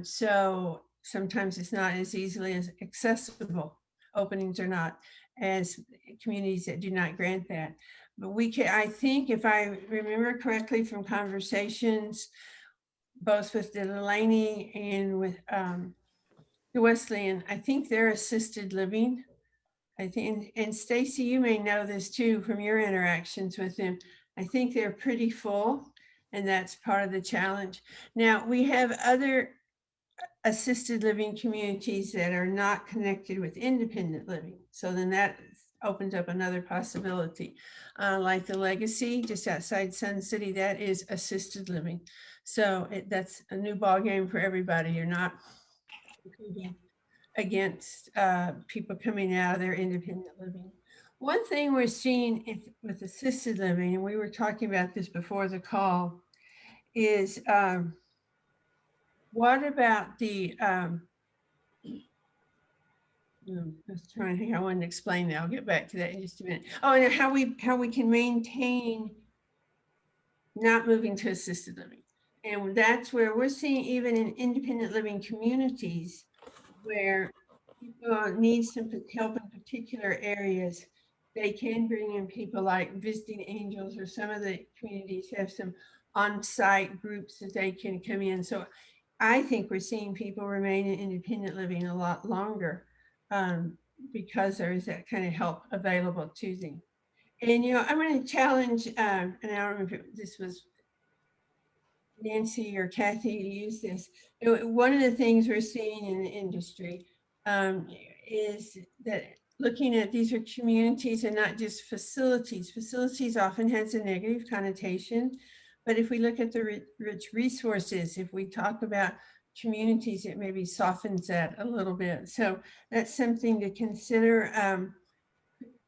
So sometimes it's not as easily as accessible. Openings are not as communities that do not grant that. But we can, I think if I remember correctly from conversations, both with the Delaney and with the Wesleyan, I think they're assisted living. I think, and Stacy, you may know this too from your interactions with them. I think they're pretty full, and that's part of the challenge. Now, we have other assisted living communities that are not connected with independent living. So then that opens up another possibility. Like the Legacy, just outside Sun City, that is assisted living. So that's a new ballgame for everybody. You're not competing against people coming out of their independent living. One thing we're seeing with assisted living, and we were talking about this before the call, is what about the, I was trying to think, I wanted to explain that. I'll get back to that in just a minute. Oh, and how we can maintain not moving to assisted living. And that's where we're seeing even in independent living communities where people need some help in particular areas, they can bring in people like Visiting Angels, or some of the communities have some on-site groups that they can come in. So I think we're seeing people remain in independent living a lot longer because there is that kind of help available to them. And, I'm going to challenge, and I don't remember if this was Nancy or Kathy to use this. One of the things we're seeing in the industry is that looking at these are communities and not just facilities. Facilities often has a negative connotation, but if we look at the rich resources, if we talk about communities, it maybe softens that a little bit. So that's something to consider.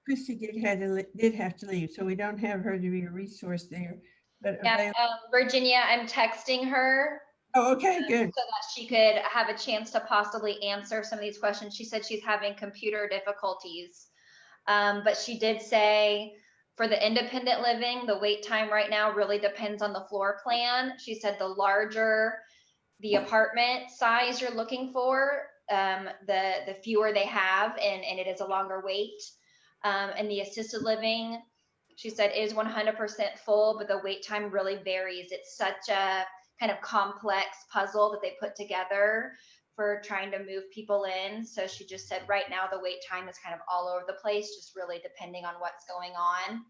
Christy did have to leave, so we don't have her to be a resource there. But Yeah, Virginia, I'm texting her oh, okay, good. so that she could have a chance to possibly answer some of these questions. She said she's having computer difficulties. But she did say for the independent living, the wait time right now really depends on the floor plan. She said the larger the apartment size you're looking for, the fewer they have, and it is a longer wait. And the assisted living, she said, is 100% full, but the wait time really varies. It's such a kind of complex puzzle that they put together for trying to move people in. So she just said right now the wait time is kind of all over the place, just really depending on what's going on.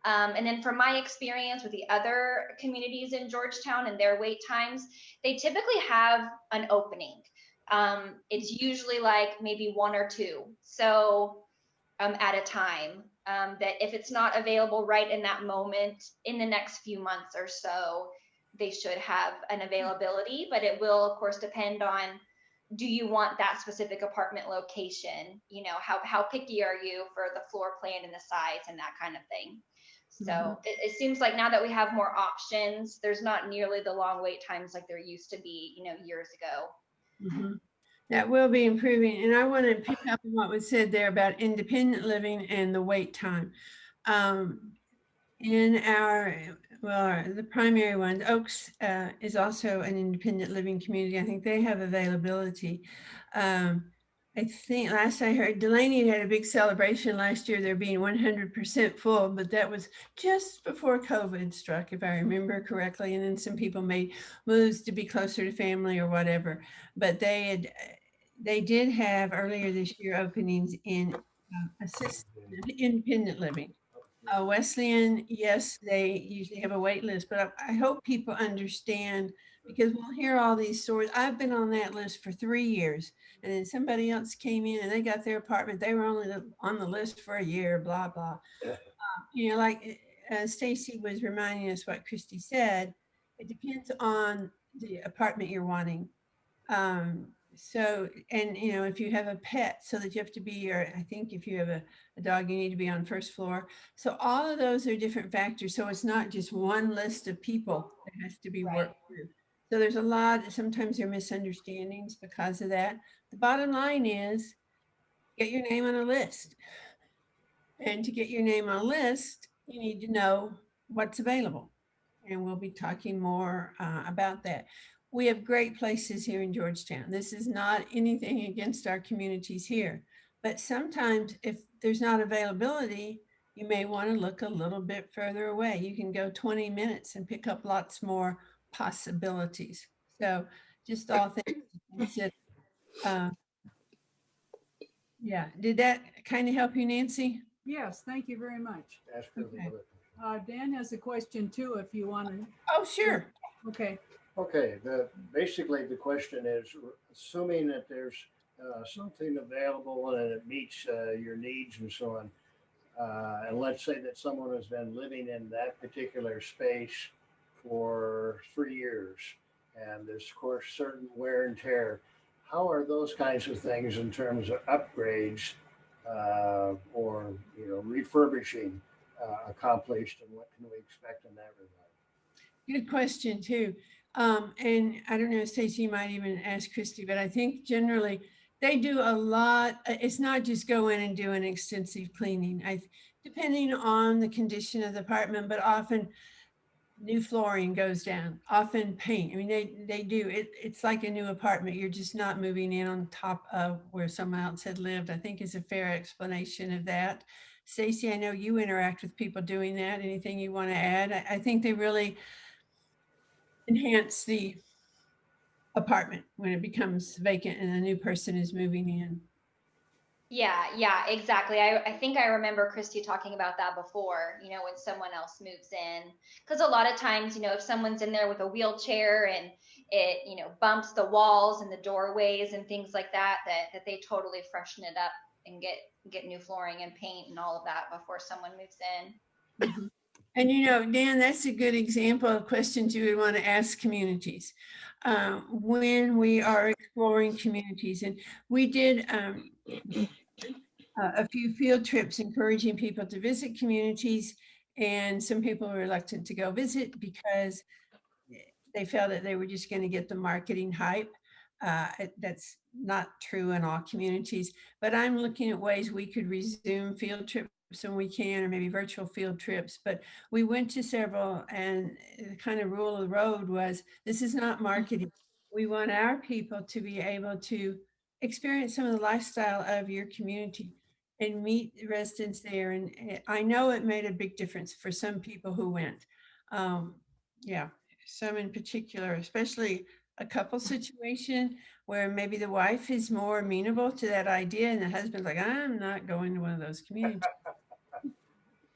And then from my experience with the other communities in Georgetown and their wait times, they typically have an opening. It's usually like maybe one or two. So at a time, that if it's not available right in that moment, in the next few months or so, they should have an availability, but it will of course depend on, do you want that specific apartment location? How picky are you for the floor plan and the size and that kind of thing. So it seems like now that we have more options, there's not nearly the long wait times like there used to be, years ago. That will be improving. And I want to pick up on what was said there about independent living and the wait time. In the primary one, Oaks is also an independent living community. I think they have availability. I think last I heard, Delaney had a big celebration last year. They're being 100% full, but that was just before COVID struck, if I remember correctly. And then some people made moves to be closer to family or whatever. But they did have earlier this year openings in assisted independent living. Wesleyan, yes, they usually have a wait list, but I hope people understand, because we'll hear all these stories. I've been on that list for 3 years, and then somebody else came in and they got their apartment. They were only on the list for a year, blah, blah. Like Stacy was reminding us what Christy said, it depends on the apartment you're wanting. So, and if you have a pet, so that you have to be, or I think if you have a dog, you need to be on first floor. So all of those are different factors. So it's not just one list of people that has to be worked through. So there's a lot, sometimes there are misunderstandings because of that. The bottom line is get your name on a list. And to get your name on a list, you need to know what's available. And we'll be talking more about that. We have great places here in Georgetown. This is not anything against our communities here, but sometimes if there's not availability, you may want to look a little bit further away. You can go 20 minutes and pick up lots more possibilities. So just all things to consider. Yeah, did that kind of help you, Nancy? Yes, thank you very much. Okay. Dan has a question too, if you want to. Oh, sure. Okay. Okay, basically the question is, assuming that there's something available and it meets your needs and so on, and let's say that someone has been living in that particular space for 3 years, and there's of course certain wear and tear. How are those kinds of things in terms of upgrades or refurbishing accomplished, and what can we expect in that regard? Good question too. And I don't know, Stacey, you might even ask Christy, but I think generally they do a lot. It's not just go in and do an extensive cleaning. Depending on the condition of the apartment, but often new flooring goes down, often paint. I mean, they do it. It's like a new apartment. You're just not moving in on top of where someone else had lived, I think is a fair explanation of that. Stacey, I know you interact with people doing that. Anything you want to add? I think they really enhance the apartment when it becomes vacant and a new person is moving in. Yeah, exactly. I think I remember Christy talking about that before, when someone else moves in. Because a lot of times, if someone's in there with a wheelchair and it, bumps the walls and the doorways and things like that, that they totally freshen it up and get new flooring and paint and all of that before someone moves in. Mhm. And Dan, that's a good example of questions you would want to ask communities when we are exploring communities. And we did a few field trips encouraging people to visit communities, and some people were reluctant to go visit because they felt that they were just going to get the marketing hype. That's not true in all communities, but I'm looking at ways we could resume field trips when we can, or maybe virtual field trips. But we went to several, and the kind of rule of the road was, this is not marketing. We want our people to be able to experience some of the lifestyle of your community and meet the residents there. And I know it made a big difference for some people who went. Yeah, some in particular, especially a couple situation where maybe the wife is more amenable to that idea and the husband's like, I'm not going to one of those communities.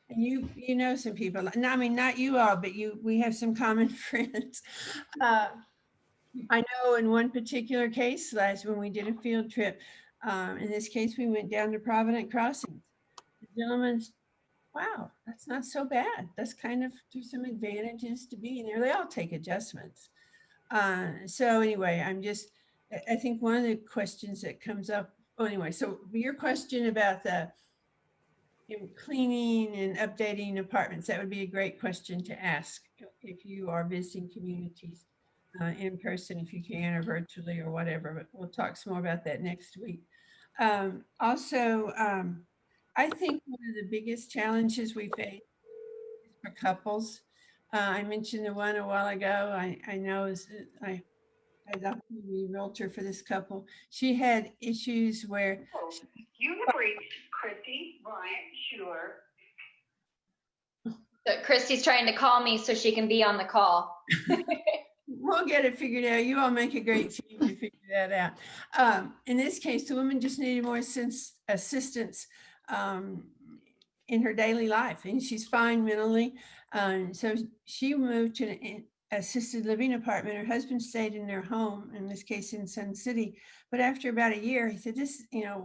And you know some people, no, I mean, not you all, but we have some common friends. I know in one particular case, when we did a field trip, in this case, we went down to Provident Crossings. The gentleman's, wow, that's not so bad. That's kind of, there's some advantages to being there. They all take adjustments. So anyway, I think one of the questions that comes up, anyway, so your question about the cleaning and updating apartments, that would be a great question to ask if you are visiting communities in person, if you can, or virtually or whatever, but we'll talk some more about that next week. Also, I think one of the biggest challenges we face is for couples. I mentioned the one a while ago. I know I was the realtor for this couple. She had issues where You have reached Christy Bryant Schuler. So Christy's trying to call me so she can be on the call. we'll get it figured out. You all make a great team to figure that out. In this case, the woman just needed more assistance in her daily life, and she's fine mentally. So she moved to an assisted living apartment. Her husband stayed in their home, in this case in Sun City. But after about a year, he said,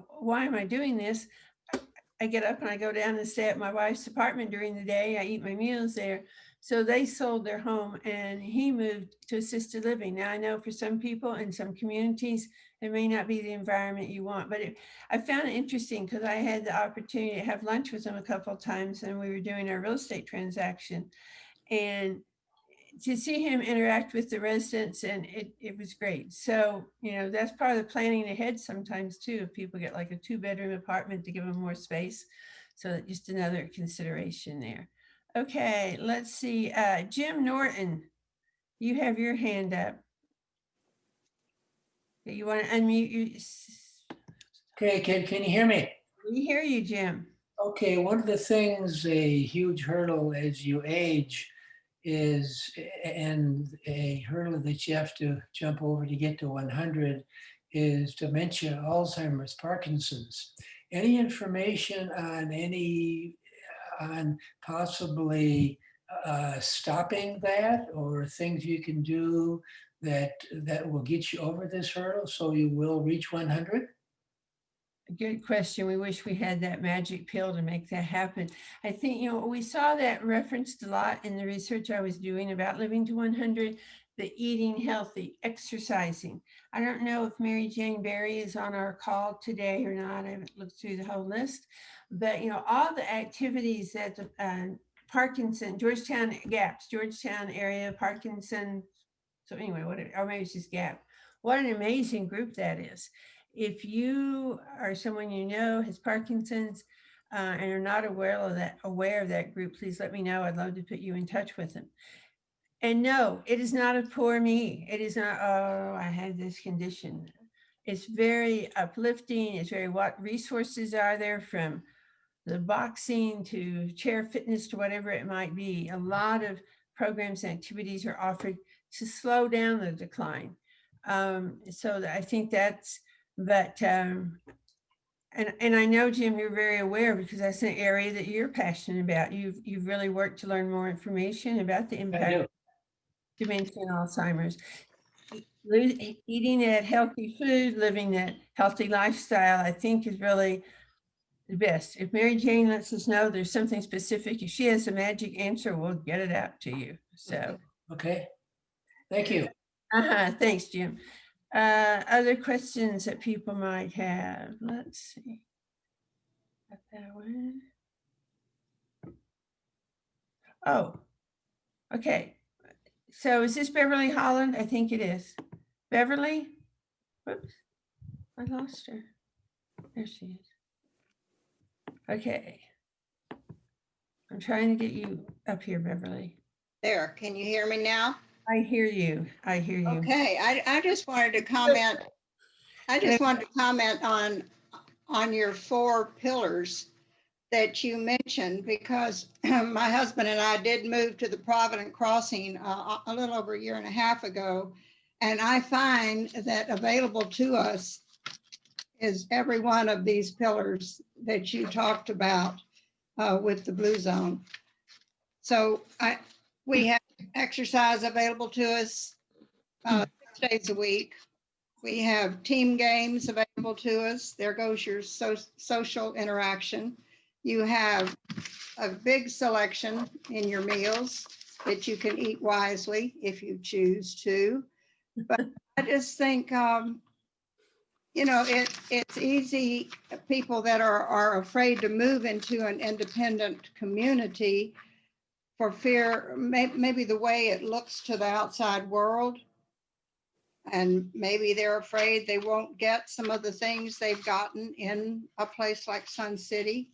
why am I doing this? I get up and I go down and stay at my wife's apartment during the day. I eat my meals there. So they sold their home and he moved to assisted living. Now I know for some people in some communities, it may not be the environment you want, but I found it interesting because I had the opportunity to have lunch with him a couple of times and we were doing our real estate transaction. And to see him interact with the residents, and it was great. So, that's part of the planning ahead sometimes too, if people get like a 2-bedroom apartment to give them more space. So that just another consideration there. Okay, let's see. Jim Norton, you have your hand up. You want to unmute you? Okay, can you hear me? We hear you, Jim. Okay, one of the things, a huge hurdle as you age is, and a hurdle that you have to jump over to get to 100 is dementia, Alzheimer's, Parkinson's. Any information on possibly stopping that, or things you can do that will get you over this hurdle so you will reach 100? Good question. We wish we had that magic pill to make that happen. I think, we saw that referenced a lot in the research I was doing about living to 100, the eating healthy, exercising. I don't know if Mary Jane Berry is on our call today or not. I haven't looked through the whole list, but all the activities that Parkinson, Georgetown area, Parkinson. So anyway, or maybe it's just GAP. What an amazing group that is. If you are someone has Parkinson's and are not aware of that group, please let me know. I'd love to put you in touch with them. And no, it is not a poor me. It is not, oh, I had this condition. It's very uplifting. It's very, what resources are there, from the boxing to chair fitness to whatever it might be. A lot of programs and activities are offered to slow down the decline. So I think that's, but, and I know, Jim, you're very aware because that's an area that you're passionate about. You've really worked to learn more information about the I impact do. of dementia and Alzheimer's. Eating that healthy food, living that healthy lifestyle, I think is really the best. If Mary Jane lets us know there's something specific, if she has a magic answer, we'll get it out to you. So, Okay. Thank you. thanks, Jim. Other questions that people might have? Let's see. Got that one. Oh, okay. So is this Beverly Holland? I think it is. Beverly? Whoops, I lost her. There she is. Okay. I'm trying to get you up here, Beverly. There, can you hear me now? I hear you. I hear you. Okay, I just wanted to comment. I just wanted to comment on your 4 pillars that you mentioned, because my husband and I did move to the Provident Crossing a little over 1.5 years ago. And I find that available to us is every one of these pillars that you talked about with the Blue Zone. So we have exercise available to us 6 days a week. We have team games available to us. There goes your social interaction. You have a big selection in your meals that you can eat wisely if you choose to. But I just think, you know, it's easy, people that are afraid to move into an independent community for fear, maybe the way it looks to the outside world. And maybe they're afraid they won't get some of the things they've gotten in a place like Sun City.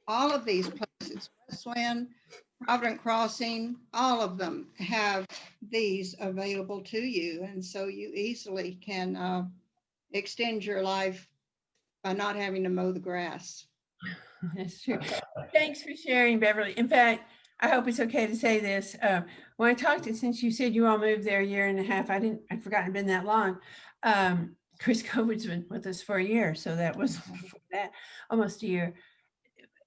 All of these places, Westland, Provident Crossing, all of them have these available to you. And so you easily can extend your life by not having to mow the grass. That's true. Thanks for sharing, Beverly. In fact, I hope it's okay to say this. When I talked to, since you said you all moved there 1.5 years, I forgot it'd been that long. Chris Covid's been with us for 1 year. So that was that, almost 1 year.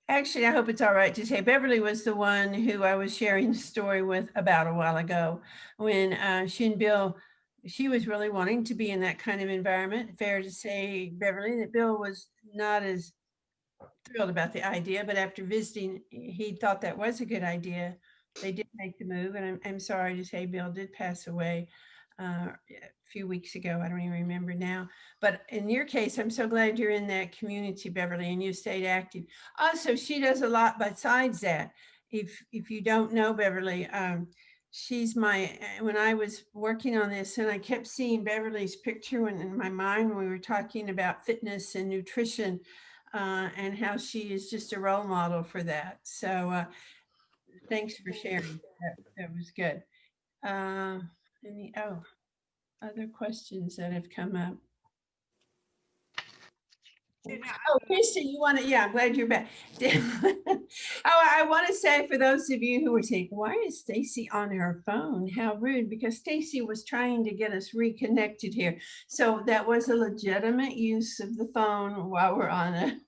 Actually, I hope it's all right to say Beverly was the one who I was sharing the story with about a while ago when she and Bill, she was really wanting to be in that kind of environment. Fair to say, Beverly, that Bill was not as thrilled about the idea, but after visiting, he thought that was a good idea. They did make the move, and I'm sorry to say Bill did pass away a few weeks ago. I don't even remember now. But in your case, I'm so glad you're in that community, Beverly, and you stayed active. Also, she does a lot besides that. If you don't know Beverly, she's when I was working on this, and I kept seeing Beverly's picture in my mind when we were talking about fitness and nutrition, and how she is just a role model for that. So thanks for sharing. That was good. Other questions that have come up? Oh, Christy, you want to, yeah, I'm glad you're back. I want to say for those of you who were saying, why is Stacy on her phone? How rude, because Stacy was trying to get us reconnected here. So that was a legitimate use of the phone while we're on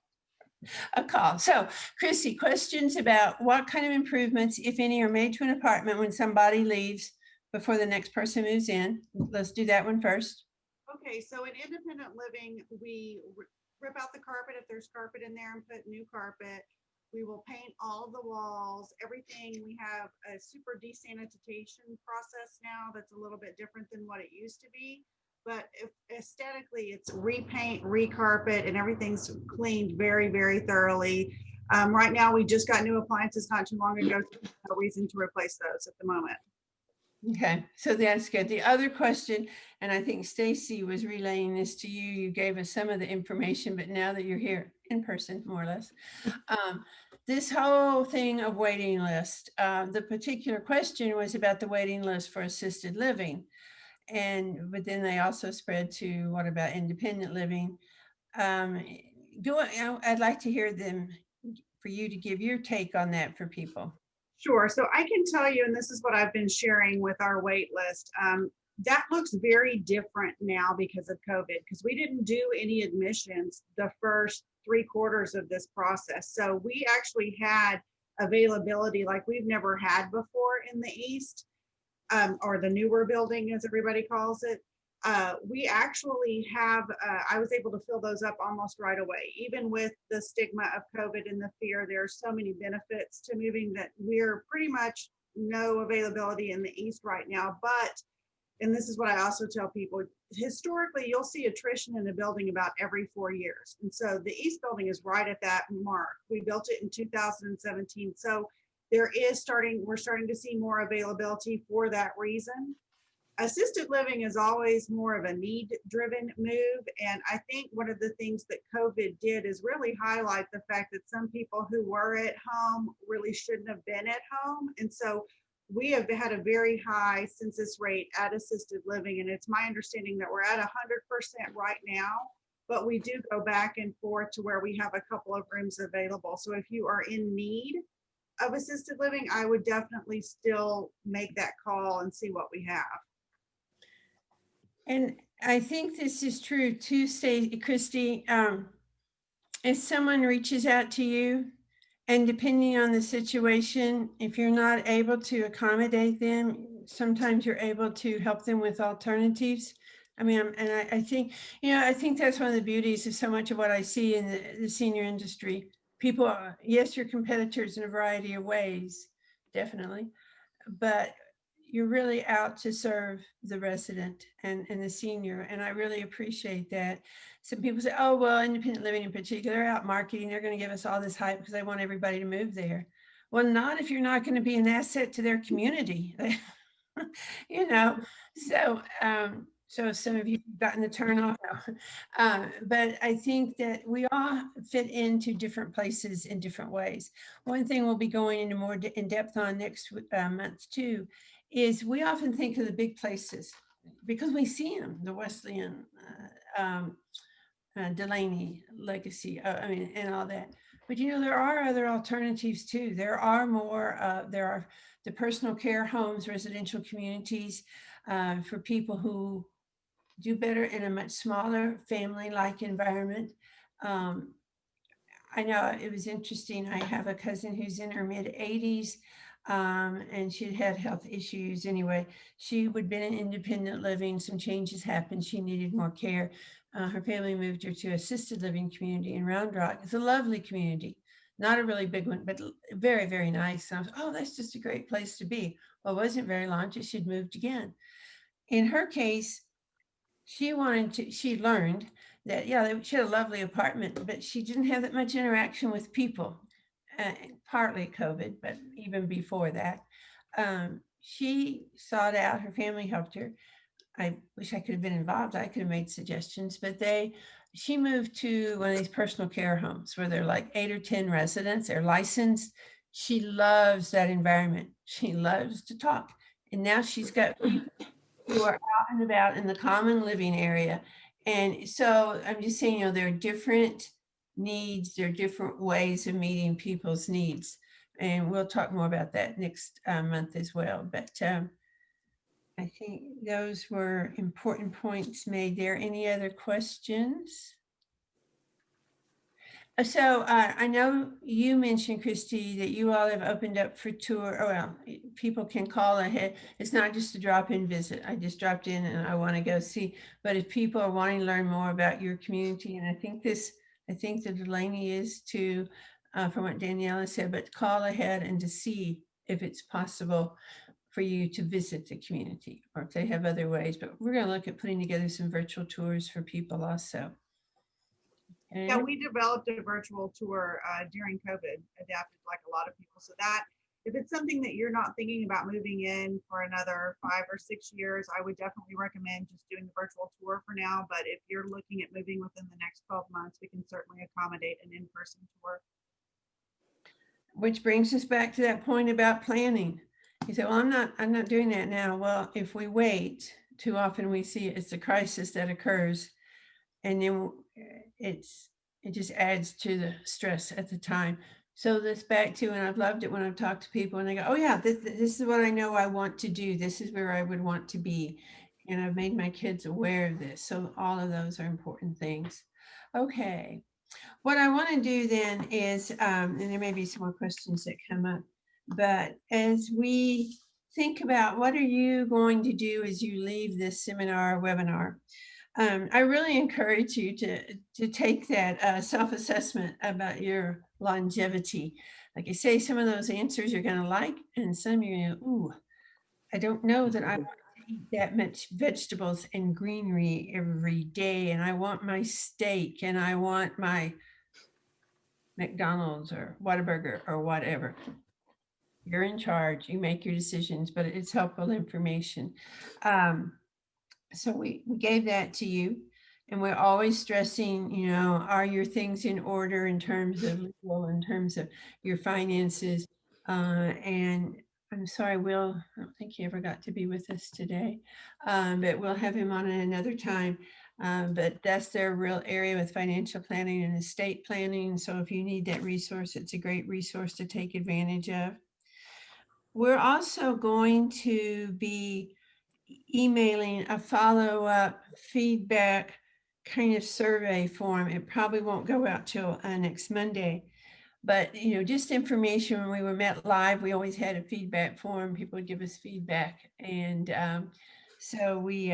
a call. So Christy, questions about what kind of improvements, if any, are made to an apartment when somebody leaves before the next person moves in? Let's do that one first. Okay, so in independent living, we rip out the carpet if there's carpet in there and put new carpet. We will paint all the walls, everything. We have a super desanitization process now that's a little bit different than what it used to be. But if aesthetically, it's repaint, recarpet, and everything's cleaned very, very thoroughly. Right now, we just got new appliances not too long ago. So there's no reason to replace those at the moment. Okay, so that's good. The other question, and I think Stacy was relaying this to you, you gave us some of the information, but now that you're here in person, more or less, this whole thing of waiting list, the particular question was about the waiting list for assisted living. But then they also spread to what about independent living? I'd like to hear them, for you to give your take on that for people. Sure. So I can tell you, and this is what I've been sharing with our wait list. That looks very different now because of COVID, because we didn't do any admissions the first 3/4 of this process. So we actually had availability like we've never had before in the East, or the newer building, as everybody calls it. We actually have, I was able to fill those up almost right away. Even with the stigma of COVID and the fear, there are so many benefits to moving that we're pretty much no availability in the East right now. But, and this is what I also tell people, historically, you'll see attrition in a building about every 4 years. And so the East building is right at that mark. We built it in 2017. So we're starting to see more availability for that reason. Assisted living is always more of a need-driven move. And I think one of the things that COVID did is really highlight the fact that some people who were at home really shouldn't have been at home. And so we have had a very high census rate at assisted living. And it's my understanding that we're at 100% right now, but we do go back and forth to where we have a couple of rooms available. So if you are in need of assisted living, I would definitely still make that call and see what we have. And I think this is true too, Christy. If someone reaches out to you, and depending on the situation, if you're not able to accommodate them, sometimes you're able to help them with alternatives. I mean, I think, I think that's one of the beauties of so much of what I see in the senior industry. People are, yes, you're competitors in a variety of ways, definitely, but you're really out to serve the resident and the senior. And I really appreciate that. Some people say, oh, well, independent living in particular, they're out marketing, they're going to give us all this hype because they want everybody to move there. Well, not if you're not going to be an asset to their community. So some of you have gotten the turn off. But I think that we all fit into different places in different ways. One thing we'll be going into more in depth on next month too, is we often think of the big places because we see them, the Wesleyan, Delaney legacy, and all that. But there are other alternatives too. There are more, there are the personal care homes, residential communities for people who do better in a much smaller family-like environment. I know it was interesting. I have a cousin who's in her mid-80s. And she'd had health issues. Anyway, she would been in independent living. Some changes happened. She needed more care. Her family moved her to assisted living community in Round Rock. It's a lovely community, not a really big one, but very, very nice. And I was, oh, that's just a great place to be. Well, it wasn't very long till she'd moved again. In her case, she learned that, she had a lovely apartment, but she didn't have that much interaction with people. Partly COVID, but even before that, she sought out, her family helped her. I wish I could have been involved. I could have made suggestions, but she moved to one of these personal care homes where there are like 8 or 10 residents. They're licensed. She loves that environment. She loves to talk. And now she's got people who are out and about in the common living area. And so I'm just saying, there are different needs, there are different ways of meeting people's needs. And we'll talk more about that next month as well. But I think those were important points made there. Any other questions? So I know you mentioned, Christy, that you all have opened up for tour. Oh, well, people can call ahead. It's not just a drop-in visit. I just dropped in and I want to go see. But if people are wanting to learn more about your community, and I think the Delaney is too, from what Daniela said, but call ahead and to see if it's possible for you to visit the community or if they have other ways. But we're going to look at putting together some virtual tours for people also. Okay. Yeah, we developed a virtual tour during COVID, adapted like a lot of people. So that if it's something that you're not thinking about moving in for another 5 or 6 years, I would definitely recommend just doing the virtual tour for now. But if you're looking at moving within the next 12 months, we can certainly accommodate an in-person tour. Which brings us back to that point about planning. You say, well, I'm not doing that now. Well, if we wait, too often we see it's a crisis that occurs, and then it just adds to the stress at the time. So this back to, and I've loved it when I've talked to people and they go, oh yeah, this is what I know I want to do. This is where I would want to be. and I've made my kids aware of this. So all of those are important things. Okay. What I want to do then is, and there may be some more questions that come up, but as we think about what are you going to do as you leave this seminar or webinar, I really encourage you to take that self-assessment about your longevity. Like I say, some of those answers you're going to like, and some you're going to, ooh, I don't know that I want to eat that much vegetables and greenery every day, and I want my steak, and I want my McDonald's or Whataburger or whatever. You're in charge, you make your decisions, but it's helpful information. So we gave that to you, and we're always stressing, you know, are your things in order in terms of legal, in terms of your finances? And I'm sorry, Will, I don't think he ever got to be with us today, but we'll have him on at another time. But that's their real area with financial planning and estate planning. So if you need that resource, it's a great resource to take advantage of. We're also going to be emailing a follow-up feedback kind of survey form. It probably won't go out till next Monday, but you know, just information. When we were met live, we always had a feedback form. People would give us feedback, and so we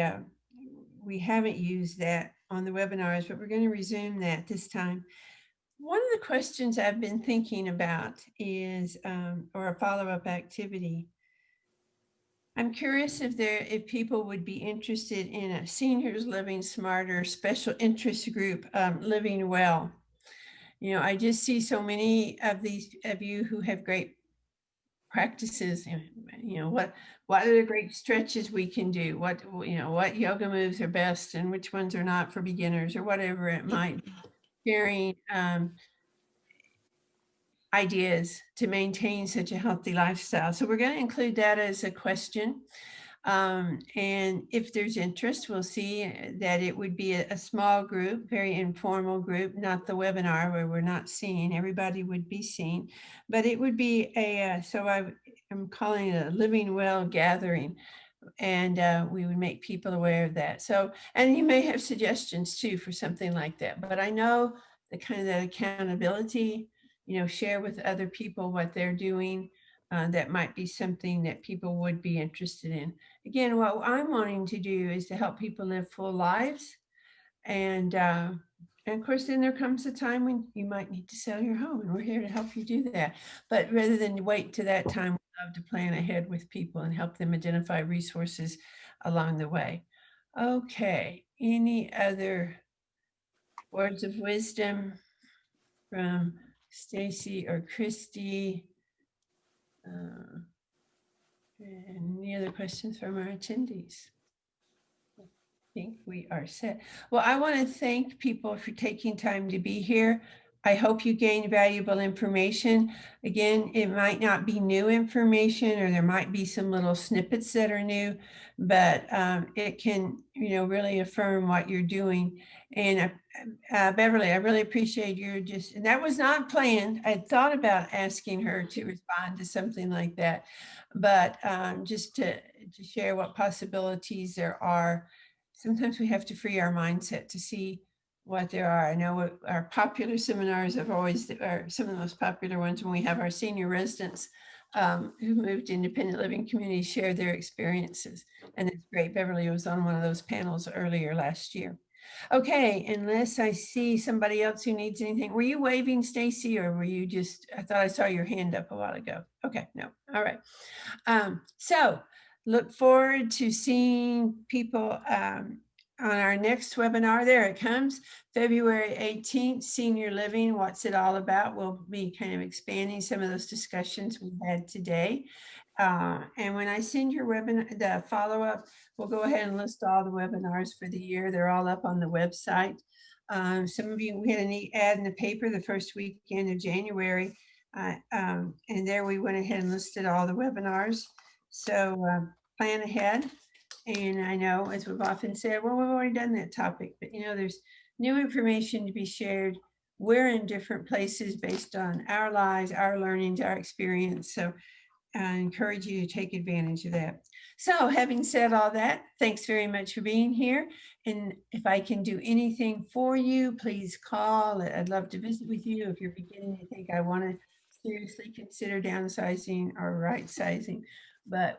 haven't used that on the webinars, but we're going to resume that this time. One of the questions I've been thinking about is, or a follow-up activity. I'm curious if people would be interested in a seniors living smarter special interest group, living well. You know, I just see so many of these of you who have great practices. You know, what are the great stretches we can do? What, you know, what yoga moves are best and which ones are not for beginners, or whatever it might be. Sharing ideas to maintain such a healthy lifestyle. So we're going to include that as a question. And if there's interest, we'll see that it would be a small group, very informal group, not the webinar where we're not seeing, everybody would be seen, but it would be so I'm calling it a Living Well gathering. And we would make people aware of that. So, and you may have suggestions too for something like that, but I know the kind of that accountability, you know, share with other people what they're doing. That might be something that people would be interested in. Again, what I'm wanting to do is to help people live full lives. And of course, then there comes a time when you might need to sell your home, and we're here to help you do that. But rather than wait to that time, we love to plan ahead with people and help them identify resources along the way. Okay, any other words of wisdom from Stacy or Christy? Any other questions from our attendees? I think we are set. Well, I want to thank people for taking time to be here. I hope you gained valuable information. Again, it might not be new information, or there might be some little snippets that are new, but it can, you know, really affirm what you're doing. And Beverly, I really appreciate your and that was not planned. I thought about asking her to respond to something like that, but just to share what possibilities there are. Sometimes we have to free our mindset to see what there are. I know what our popular seminars have always are some of the most popular ones when we have our senior residents who moved to independent living communities share their experiences. And it's great. Beverly was on one of those panels earlier last year. Okay, unless I see somebody else who needs anything. Were you waving, Stacy, or were you just, I thought I saw your hand up a while ago. Okay, no, all right. So look forward to seeing people on our next webinar. There it comes, February 18th, Senior Living, what's it all about? We'll be kind of expanding some of those discussions we had today. And when I send your webinar, the follow-up, we'll go ahead and list all the webinars for the year. They're all up on the website. Some of you, we had a neat ad in the paper the first weekend of January. And there we went ahead and listed all the webinars. So plan ahead. And I know, as we've often said, well, we've already done that topic, but you know, there's new information to be shared. We're in different places based on our lives, our learnings, our experience. So I encourage you to take advantage of that. So having said all that, thanks very much for being here. And if I can do anything for you, please call. I'd love to visit with you if you're beginning to think I want to seriously consider downsizing or right sizing. But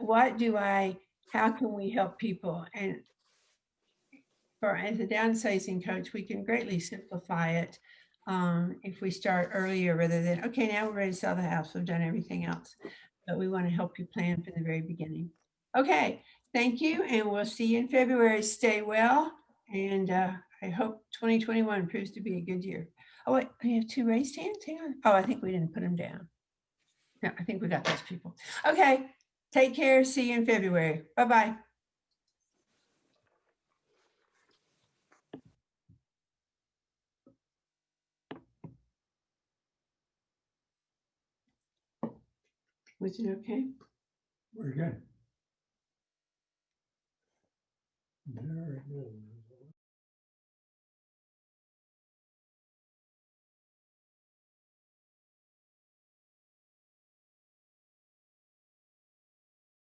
how can we help people? And as a downsizing coach, we can greatly simplify it if we start earlier rather than, okay, now we're ready to sell the house. We've done everything else. But we want to help you plan from the very beginning. Okay, thank you. And we'll see you in February. Stay well. And I hope 2021 proves to be a good year. Oh, wait, we have 2 raised hands. Hang on. Oh, I think we didn't put them down. No, I think we got those people. Okay, take care. See you in February. Bye-bye. Was it okay? We're good. Very good.